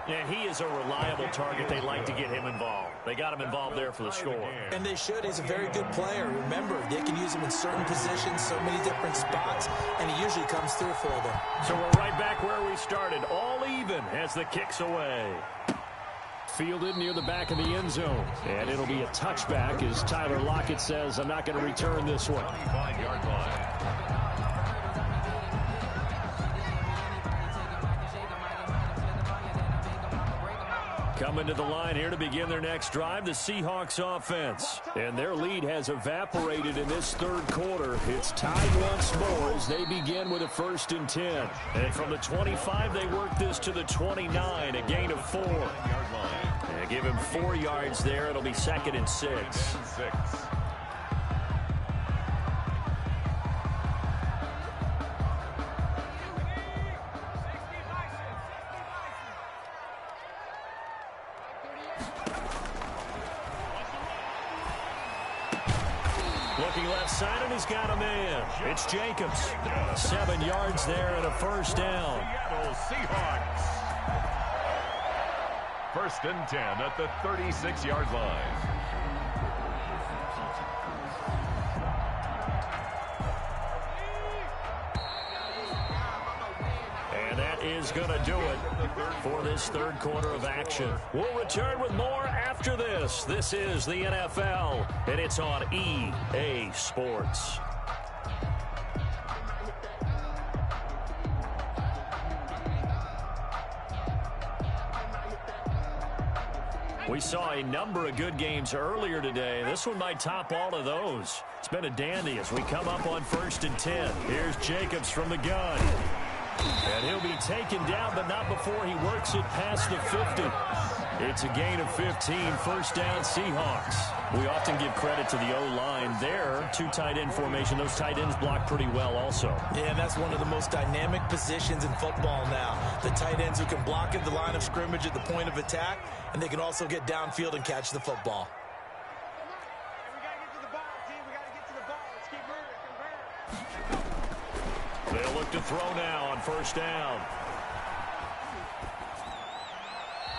And he is a reliable target. They like to get him involved. They got him involved there for the score. And they should. He's a very good player. Remember, they can use him in certain positions, so many different spots, and he usually comes through for them. So we're right back where we started, all even as the kick's away. Fielded near the back of the end zone. And it'll be a touchback as Tyler Lockett says, I'm not going to return this one. 25-yard line. Coming to the line here to begin their next drive, the Seahawks offense. And their lead has evaporated in this 3rd quarter. It's tied once more as they begin with a 1st and 10. And from the 25, they work this to the 29, a gain of 4. And give him 4 yards there. It'll be 2nd and 6. Looking left side, and he's got a man. It's Jacobs. 7 yards there and a first down. Seattle Seahawks. 1st and 10 at the 36-yard line. And that is going to do it for this 3rd quarter of action. We'll return with more after this. This is the NFL, and it's on EA Sports. We saw a number of good games earlier today. This one might top all of those. It's been a dandy as we come up on 1st and 10. Here's Jacobs from the gun. And he'll be taken down, but not before he works it past the 50. It's a gain of 15, first down Seahawks. We often give credit to the O-line there. 2 tight end formation. Those tight ends block pretty well also. Yeah, and that's one of the most dynamic positions in football now. The tight ends who can block at the line of scrimmage at the point of attack, and they can also get downfield and catch the football. They'll look to throw now on first down.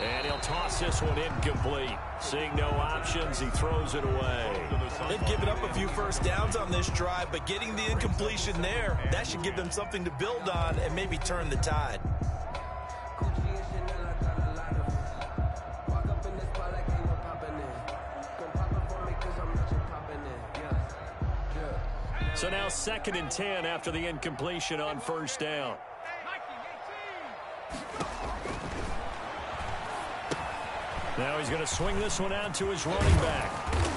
And he'll toss this one incomplete. Seeing no options, he throws it away. They've given up a few first downs on this drive, but getting the incompletion there, that should give them something to build on and maybe turn the tide. So now 2nd and 10 after the incompletion on first down. Now he's going to swing this one out to his running back.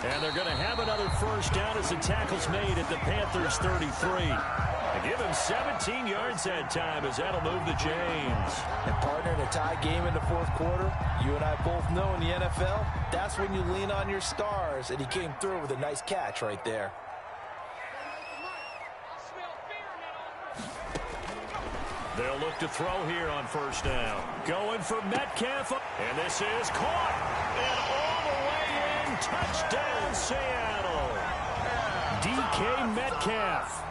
And they're going to have another first down as the tackle's made at the Panthers' 33. They give him 17 yards that time as that'll move the chains. And partner, in a tie game in the fourth quarter, you and I both know in the NFL, that's when you lean on your stars. And he came through with a nice catch right there. They'll look to throw here on first down. Going for Metcalf. And this is caught. And all the way in. Touchdown, Seattle. DK Metcalf.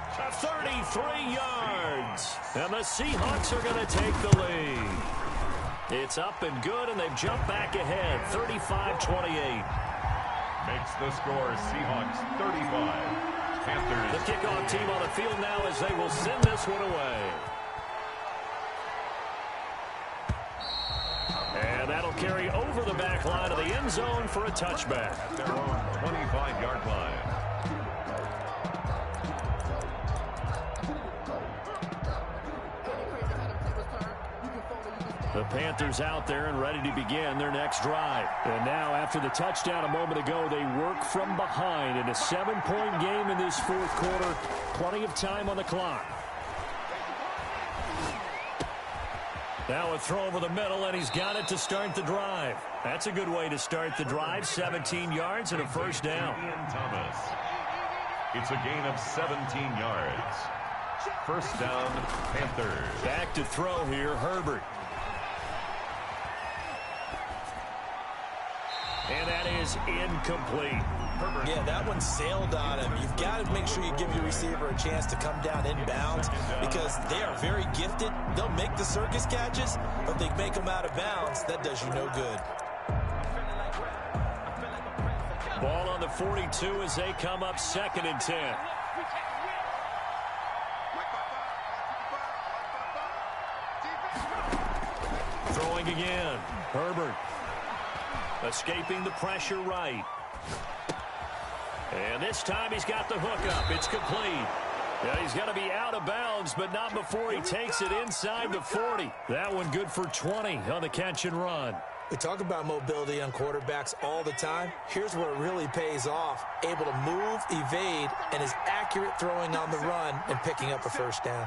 33 yards. And the Seahawks are going to take the lead. It's up and good, and they've jumped back ahead. 35-28. Makes the score Seahawks 35. Panthers. The kickoff team on the field now as they will send this one away. And that'll carry over the back line of the end zone for a touchback. At their own 25-yard line. The Panthers out there and ready to begin their next drive. And now, after the touchdown a moment ago, they work from behind in a 7-point game in this fourth quarter. Plenty of time on the clock. Now a throw over the middle, and he's got it to start the drive. That's a good way to start the drive. 17 yards and a first down. Thomas. It's a gain of 17 yards. First down, Panthers. Back to throw here, Herbert. And that is incomplete. Yeah, that one sailed on him. You've got to make sure you give your receiver a chance to come down inbounds because they are very gifted. They'll make the circus catches, but they make them out of bounds. That does you no good. Ball on the 42 as they come up 2nd and 10. Throwing again. Herbert. Escaping the pressure right. And this time he's got the hook up. It's complete. Yeah, he's got to be out of bounds, but not before he takes it inside the 40. That one good for 20 on the catch and run. We talk about mobility on quarterbacks all the time. Here's where it really pays off. Able to move, evade, and is accurate throwing on the run and picking up a first down.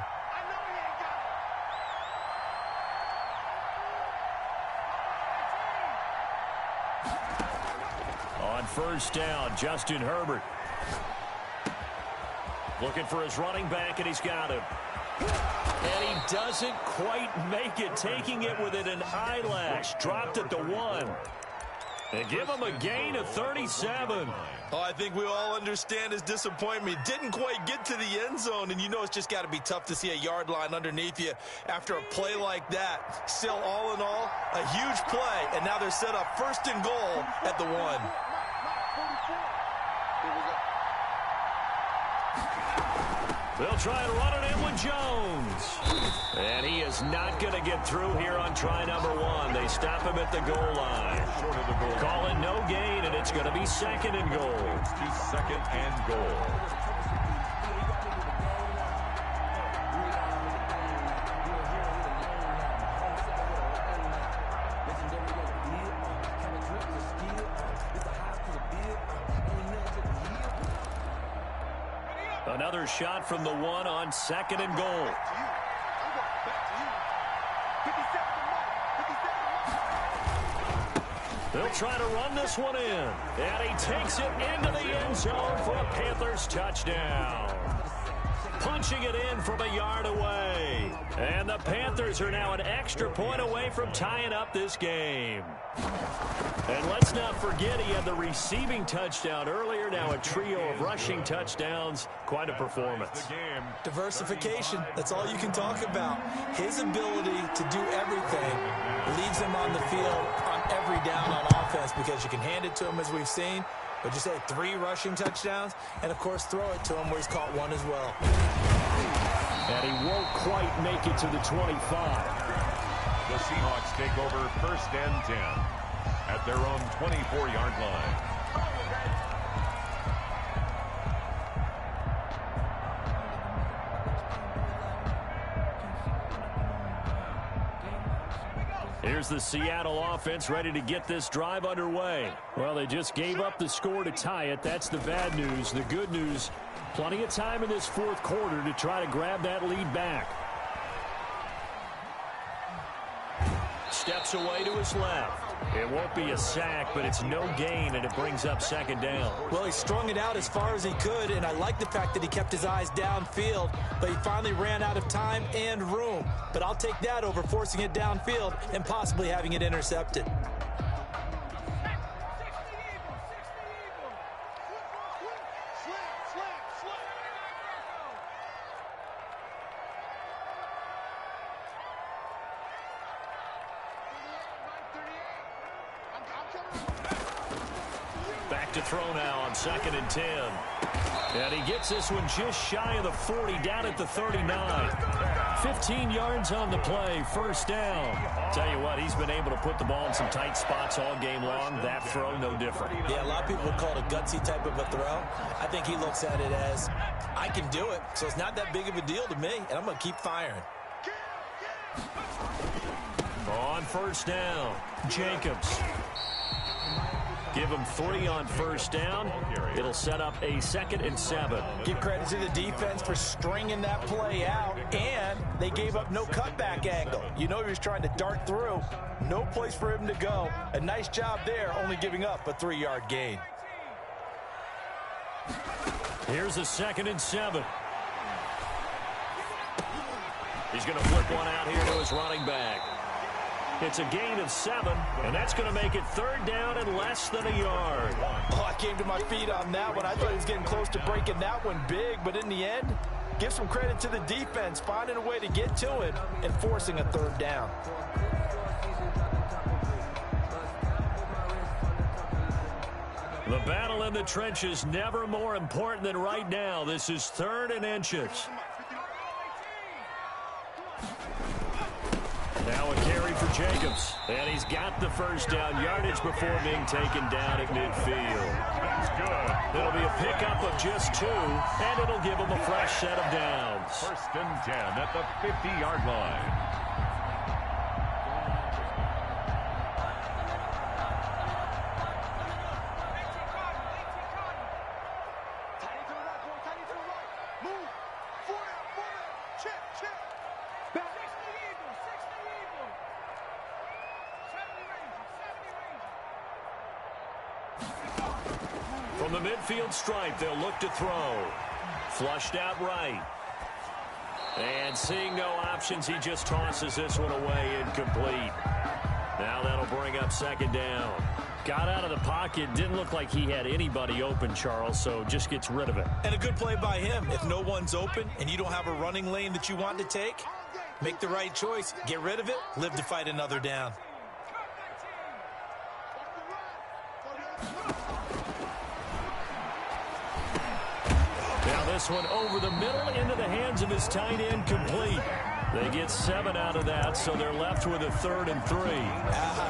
On first down, Justin Herbert. Looking for his running back, and he's got him. And he doesn't quite make it, taking it within an eyelash. Dropped at the 1. And give him a gain of 37. Oh, I think we all understand his disappointment. Didn't quite get to the end zone, and you know it's just got to be tough to see a yard line underneath you after a play like that. Still, all in all, a huge play, and now they're set up 1st and goal at the 1. They'll try and run it in with Jones. And he is not going to get through here on try number 1. They stop him at the goal line. Short of the goal. Call it no gain, and it's going to be 2nd and goal. It's to 2nd and goal. Another shot from the 1 on 2nd and goal. They'll try to run this one in. And he takes it into the end zone for a Panthers touchdown. Punching it in from a yard away. And the Panthers are now an extra point away from tying up this game. And let's not forget he had the receiving touchdown earlier. Now a trio of rushing touchdowns. Quite a performance. Diversification, that's all you can talk about. His ability to do everything leaves him on the field on every down on offense because you can hand it to him as we've seen. But you say 3 rushing touchdowns, and of course throw it to him where he's caught 1 as well. And he won't quite make it to the 25. The Seahawks take over 1st and 10 at their own 24-yard line. the Seattle offense ready to get this drive underway. Well, they just gave up the score to tie it. That's the bad news. The good news, plenty of time in this fourth quarter to try to grab that lead back. Steps away to his left. It won't be a sack, but it's no gain, and it brings up second down. Well, he strung it out as far as he could, and I like the fact that he kept his eyes downfield, but he finally ran out of time and room. But I'll take that over forcing it downfield and possibly having it intercepted. Back to throw now on 2nd and 10. And he gets this one just shy of the 40, down at the 39. 15 yards on the play, first down. Tell you what, he's been able to put the ball in some tight spots all game long. That throw, no different. Yeah, a lot of people would call it a gutsy type of a throw. I think he looks at it as, I can do it, so it's not that big of a deal to me, and I'm going to keep firing. On first down, Jacobs. Give him 3 on first down. It'll set up a 2nd and 7. Give credit to the defense for stringing that play out, and they gave up no cutback angle. You know he was trying to dart through. No place for him to go. A nice job there, only giving up a 3-yard gain. Here's a 2nd and 7. He's going to flip one out here to his running back. It's a gain of 7, and that's going to make it 3rd down and less than a yard. Oh, I came to my feet on that one. I thought he was getting close to breaking that one big, but in the end, give some credit to the defense, finding a way to get to it and forcing a 3rd down. The battle in the trenches never more important than right now. This is 3rd and inches. Now a carry for Jacobs. And he's got the first down yardage before being taken down at midfield. That's good. It'll be a pickup of just 2, and it'll give him a fresh set of downs. 1st and 10 at the 50-yard line. From the midfield stripe, they'll look to throw. Flushed out right. And seeing no options, he just tosses this one away incomplete. Now that'll bring up 2nd down. Got out of the pocket. Didn't look like he had anybody open, Charles, so just gets rid of it. And a good play by him. If no one's open and you don't have a running lane that you want to take, make the right choice. Get rid of it. Live to fight another down. This one over the middle into the hands of his tight end, complete. They get 7 out of that, so they're left with a 3rd and 3.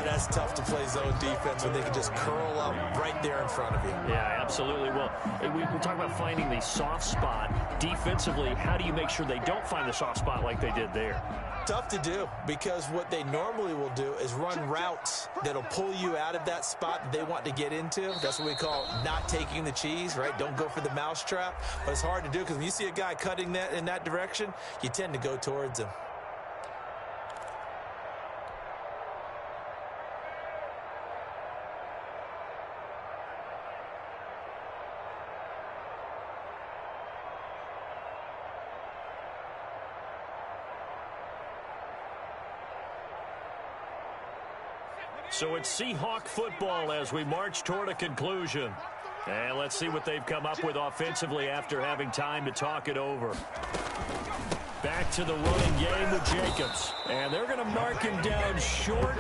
That's tough to play zone defense when they can just curl up right there in front of you. Yeah, absolutely. Well, we talk about finding the soft spot. Defensively, how do you make sure they don't find the soft spot like they did there? Tough to do, because what they normally will do is run routes that'll pull you out of that spot that they want to get into. That's what we call not taking the cheese, right? Don't go for the mousetrap. But it's hard to do because when you see a guy cutting that in that direction, you tend to go towards him. So it's Seahawk football as we march toward a conclusion. And let's see what they've come up with offensively after having time to talk it over. Back to the running game with Jacobs. And they're going to mark him down short,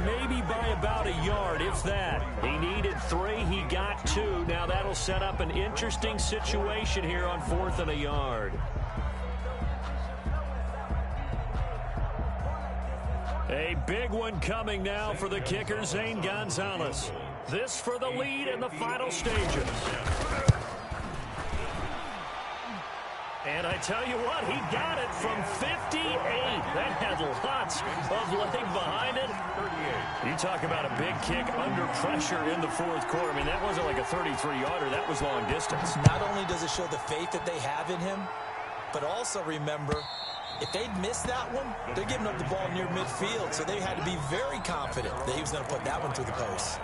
maybe by about a yard, if that. He needed 3. He got 2. Now that'll set up an interesting situation here on 4th and a yard. A big one coming now for the kicker, Zane Gonzalez. This for the lead in the final stages. And I tell you what, he got it from 58. That had lots of leg behind it. 38. You talk about a big kick under pressure in the fourth quarter. I mean, that wasn't like a 33-yarder. That was long distance. Not only does it show the faith that they have in him, but also remember, if they'd missed that one, they're giving up the ball near midfield, so they had to be very confident that he was going to put that one through the post.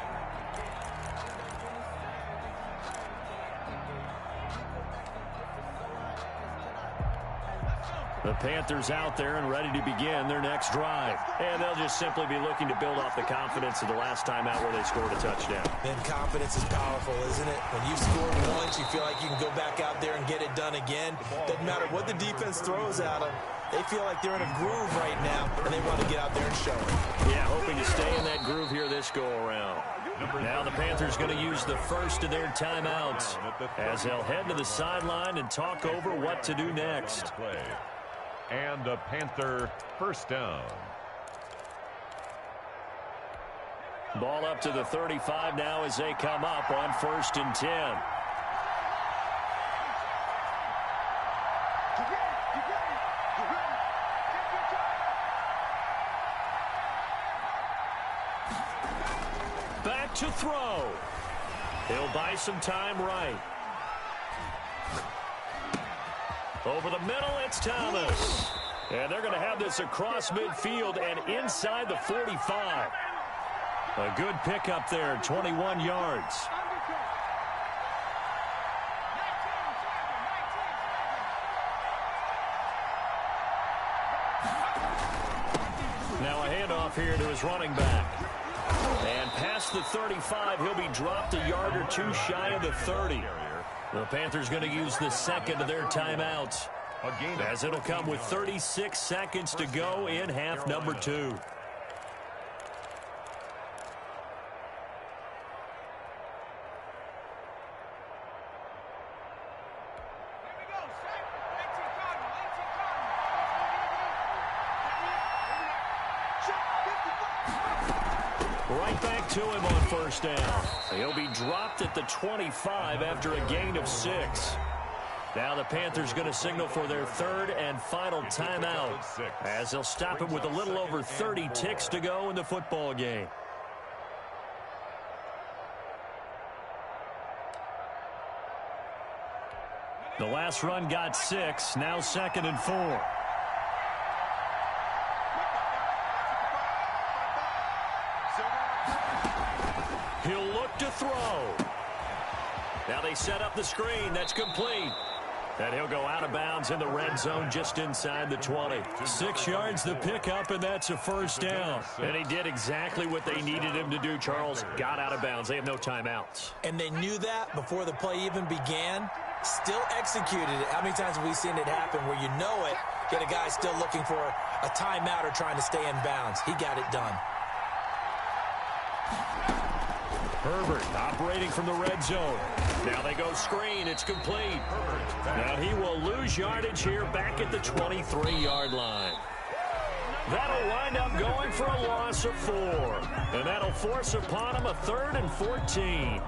The Panthers out there and ready to begin their next drive. And they'll just simply be looking to build off the confidence of the last time out where they scored a touchdown. And confidence is powerful, isn't it? When you've scored once, you feel like you can go back out there and get it done again. Doesn't matter what the defense throws at them. They feel like they're in a groove right now, and they want to get out there and show it. Yeah, hoping to stay in that groove here this go-around. Now the Panthers going to use the first of their timeouts as they'll head to the sideline and talk over what to do next. And a Panther first down. Ball up to the 35 now as they come up on 1st and 10. Back to throw. He'll buy some time right. Over the middle, it's Thomas. And they're going to have this across midfield and inside the 45. A good pickup there, 21 yards. Now a handoff here to his running back. And past the 35, he'll be dropped a yard or two shy of the 30. The Panthers going to use the second of their timeouts, as it'll come with 36 seconds to go in half number 2. Right back to him on first down. He'll be dropped at the 25 after a gain of 6. Now the Panthers going to signal for their third and final timeout, as they'll stop it with a little over 30 ticks to go in the football game. The last run got 6, now 2nd and 4. He'll look to throw. Now they set up the screen. That's complete. And he'll go out of bounds in the red zone just inside the 20. 6 yards the pickup, and that's a first down. And he did exactly what they needed him to do, Charles. Got out of bounds. They have no timeouts. And they knew that before the play even began. Still executed it. How many times have we seen it happen where you know it, yet a guy's still looking for a timeout or trying to stay in bounds? He got it done. Herbert operating from the red zone. Now they go screen. It's complete. Now he will lose yardage here back at the 23-yard line. That'll wind up going for a loss of 4. And that'll force upon him a 3rd and 14.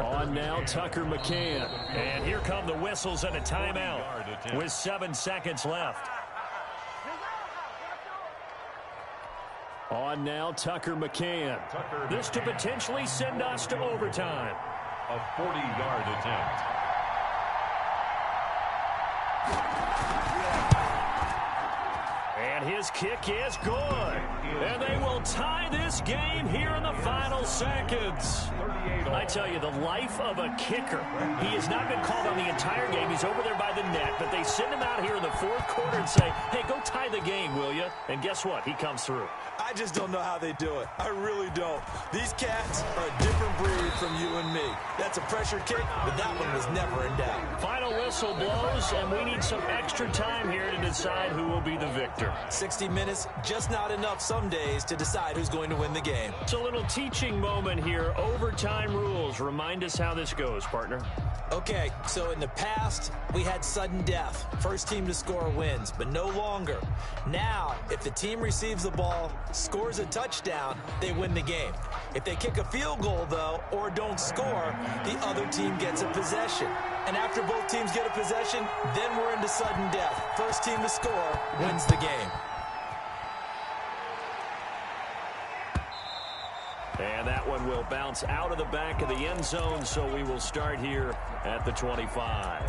On now, Tucker McCann. And here come the whistles and a timeout with 7 seconds left. On now, Tucker McCann. This to potentially send us to overtime. A 40-yard attempt. And his kick is good. And they will tie this game here in the final seconds. I tell you, the life of a kicker. He has not been called on the entire game. He's over there by the net, but they send him out here in the fourth quarter and say, hey, go tie the game, will you? And guess what? He comes through. I just don't know how they do it. I really don't. These cats are a different breed from you and me. That's a pressure kick, but that one was never in doubt. Final whistle blows, and we need some extra time here to decide who will be the victor. 60 minutes, just not enough some days to decide who's going to win the game. It's a little teaching moment here. Overtime rules. Remind us how this goes, partner. Okay, so in the past, we had sudden death. First team to score wins, but no longer. Now, if the team receives the ball, scores a touchdown, they win the game. If they kick a field goal, though, or don't score, the other team gets a possession. And after both teams get a possession, then we're into sudden death. First team to score wins the game. And that one will bounce out of the back of the end zone, so we will start here at the 25.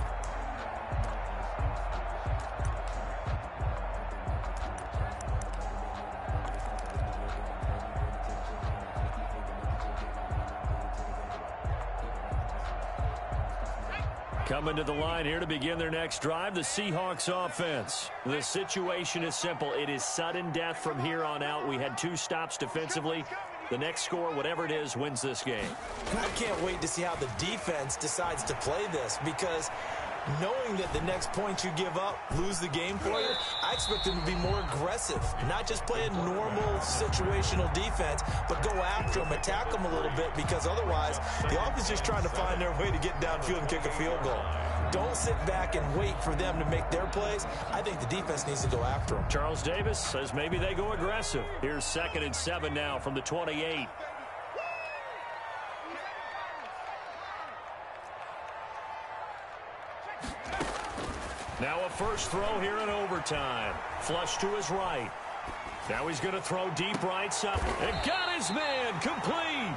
Coming to the line here to begin their next drive, the Seahawks offense. The situation is simple. It is sudden death from here on out. We had 2 stops defensively. The next score, whatever it is, wins this game. I can't wait to see how the defense decides to play this, because knowing that the next point you give up, lose the game for you, I expect them to be more aggressive. Not just play a normal situational defense, but go after them, attack them a little bit, because otherwise the offense is just trying to find their way to get downfield and kick a field goal. Don't sit back and wait for them to make their plays. I think the defense needs to go after them. Charles Davis says maybe they go aggressive. Here's 2nd and 7 now from the 28. Now a first throw here in overtime. Flush to his right. Now he's going to throw deep right side. And got his man complete.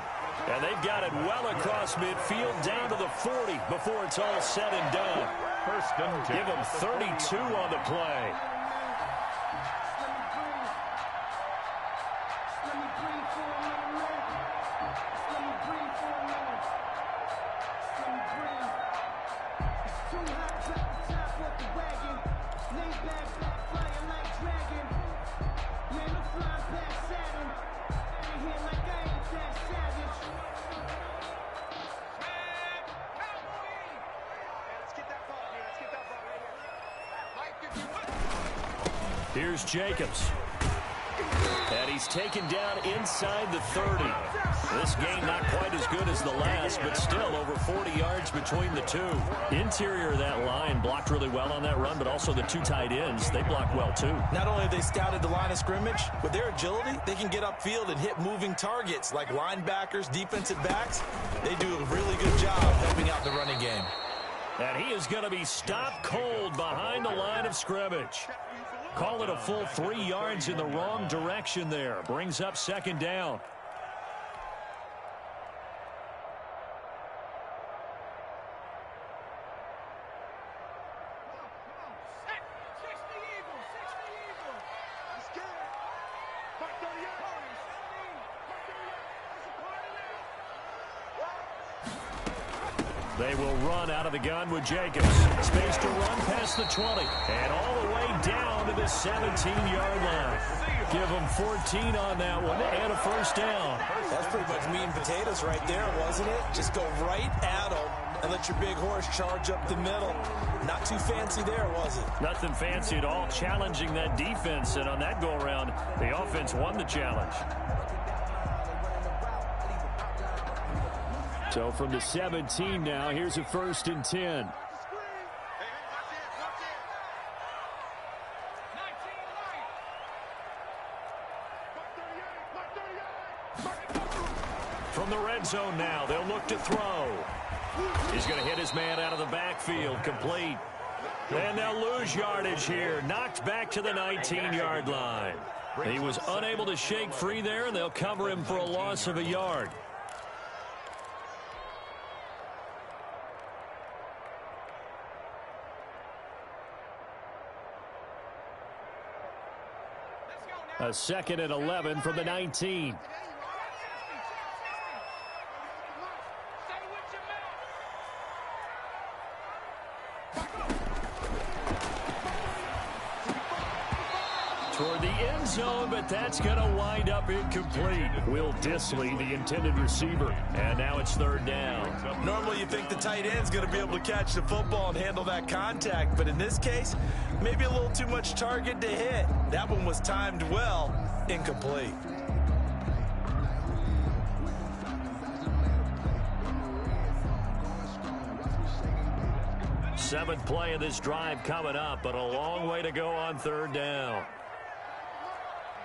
And they've got it well across midfield down to the 40 before it's all said and done. First and 10. Give him 32 on the play. Here's Jacobs. And he's taken down inside the 30. This game not quite as good as the last, but still over 40 yards between the two. Interior of that line blocked really well on that run, but also the 2 tight ends, they blocked well too. Not only have they scouted the line of scrimmage, with their agility, they can get upfield and hit moving targets like linebackers, defensive backs. They do a really good job helping out the running game. And he is going to be stopped cold behind the line of scrimmage. Call it a full 3 yards in the wrong direction there. Brings up 2nd down. They will run out of the gun with Jacobs. Space to run past the 20. And all the way down to the 17-yard line. Give them 14 on that one and a first down. That's pretty much meat and potatoes right there, wasn't it? Just go right at them and let your big horse charge up the middle. Not too fancy there, was it? Nothing fancy at all. Challenging that defense. And on that go-around, the offense won the challenge. So from the 17 now, here's a 1st and 10. From the red zone now, they'll look to throw. He's going to hit his man out of the backfield, complete. And they'll lose yardage here. Knocked back to the 19-yard line. He was unable to shake free there, and they'll cover him for a loss of a yard. A 2nd and 11 from the 19. Toward the end zone, but that's going to wind up incomplete. Will Dissly, the intended receiver. And now it's 3rd down. Normally you think the tight end's going to be able to catch the football and handle that contact, but in this case, maybe a little too much target to hit. That one was timed well, incomplete. Seventh play of this drive coming up, but a long way to go on third down.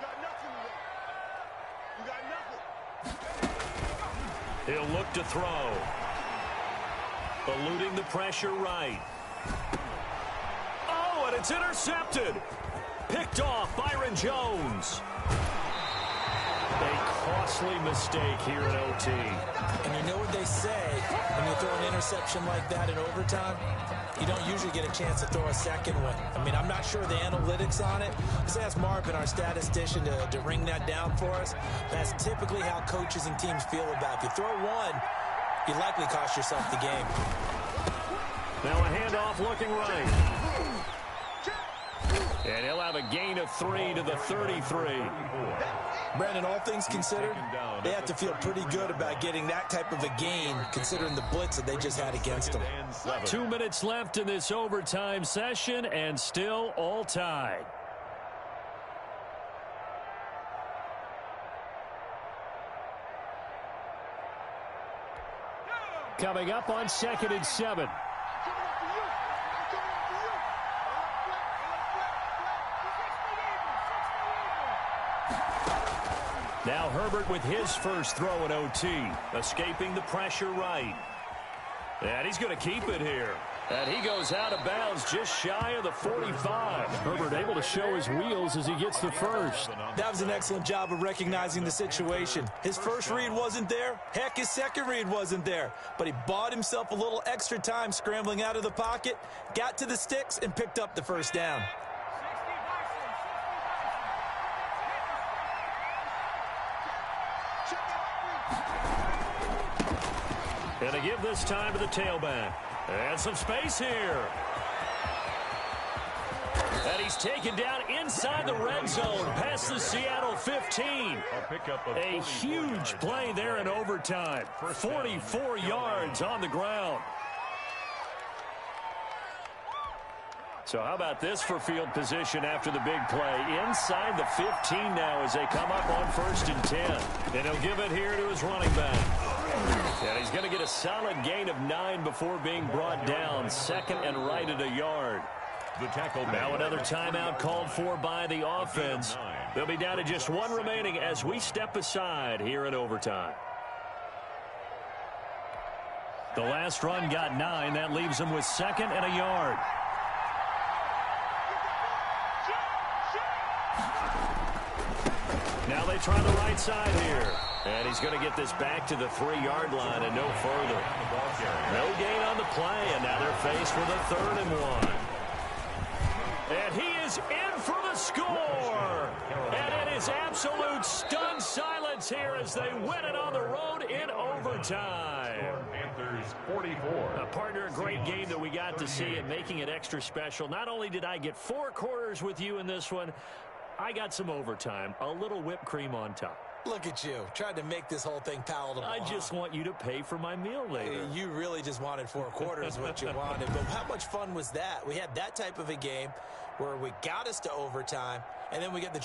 You got nothing today. You got nothing. He'll look to throw. Eluding the pressure right. Oh, and it's intercepted. Picked off Byron Jones. A costly mistake here in OT. And you know what they say, when you throw an interception like that in overtime, you don't usually get a chance to throw a second one. I mean, I'm not sure the analytics on it. Let's ask Marvin, our statistician, to ring that down for us. That's typically how coaches and teams feel about it. If you throw one, you likely cost yourself the game. Now a handoff looking right. And he'll have a gain of 3 to the 33. Brandon, all things considered, they have to feel pretty good about getting that type of a gain, considering the blitz that they just had against them. 2 minutes left in this overtime session, and still all tied. Coming up on 2nd and 7. Now Herbert with his first throw at OT, escaping the pressure right. And he's going to keep it here. And he goes out of bounds just shy of the 45. Herbert able to show his wheels as he gets the first. That was an excellent job of recognizing the situation. His first read wasn't there. Heck, his second read wasn't there. But he bought himself a little extra time scrambling out of the pocket, got to the sticks, and picked up the first down. And to give this time to the tailback. And some space here. And he's taken down inside the red zone past the Seattle 15. A huge play there in overtime. 44 yards on the ground. So how about this for field position after the big play? Inside the 15 now as they come up on 1st and 10. And he'll give it here to his running back. And he's going to get a solid gain of 9 before being brought down. 2nd and right at a yard. The tackle Now another timeout called for by the offense. They'll be down to just 1 remaining as we step aside here in overtime. The last run got 9. That leaves them with 2nd and a yard. Now they try the right side here. And he's going to get this back to the 3-yard line and no further. No gain on the play, and now they're faced with a 3rd and 1. And he is in for the score. And it is absolute stunned silence here as they win it on the road in overtime. Panthers 44. Partner, a great game that we got to see and making it extra special. Not only did I get 4 quarters with you in this one, I got some overtime, a little whipped cream on top. Look at you, trying to make this whole thing palatable. I just want you to pay for my meal later. You really just wanted 4 quarters what you wanted. But how much fun was that? We had that type of a game where we got us to overtime, and then we get the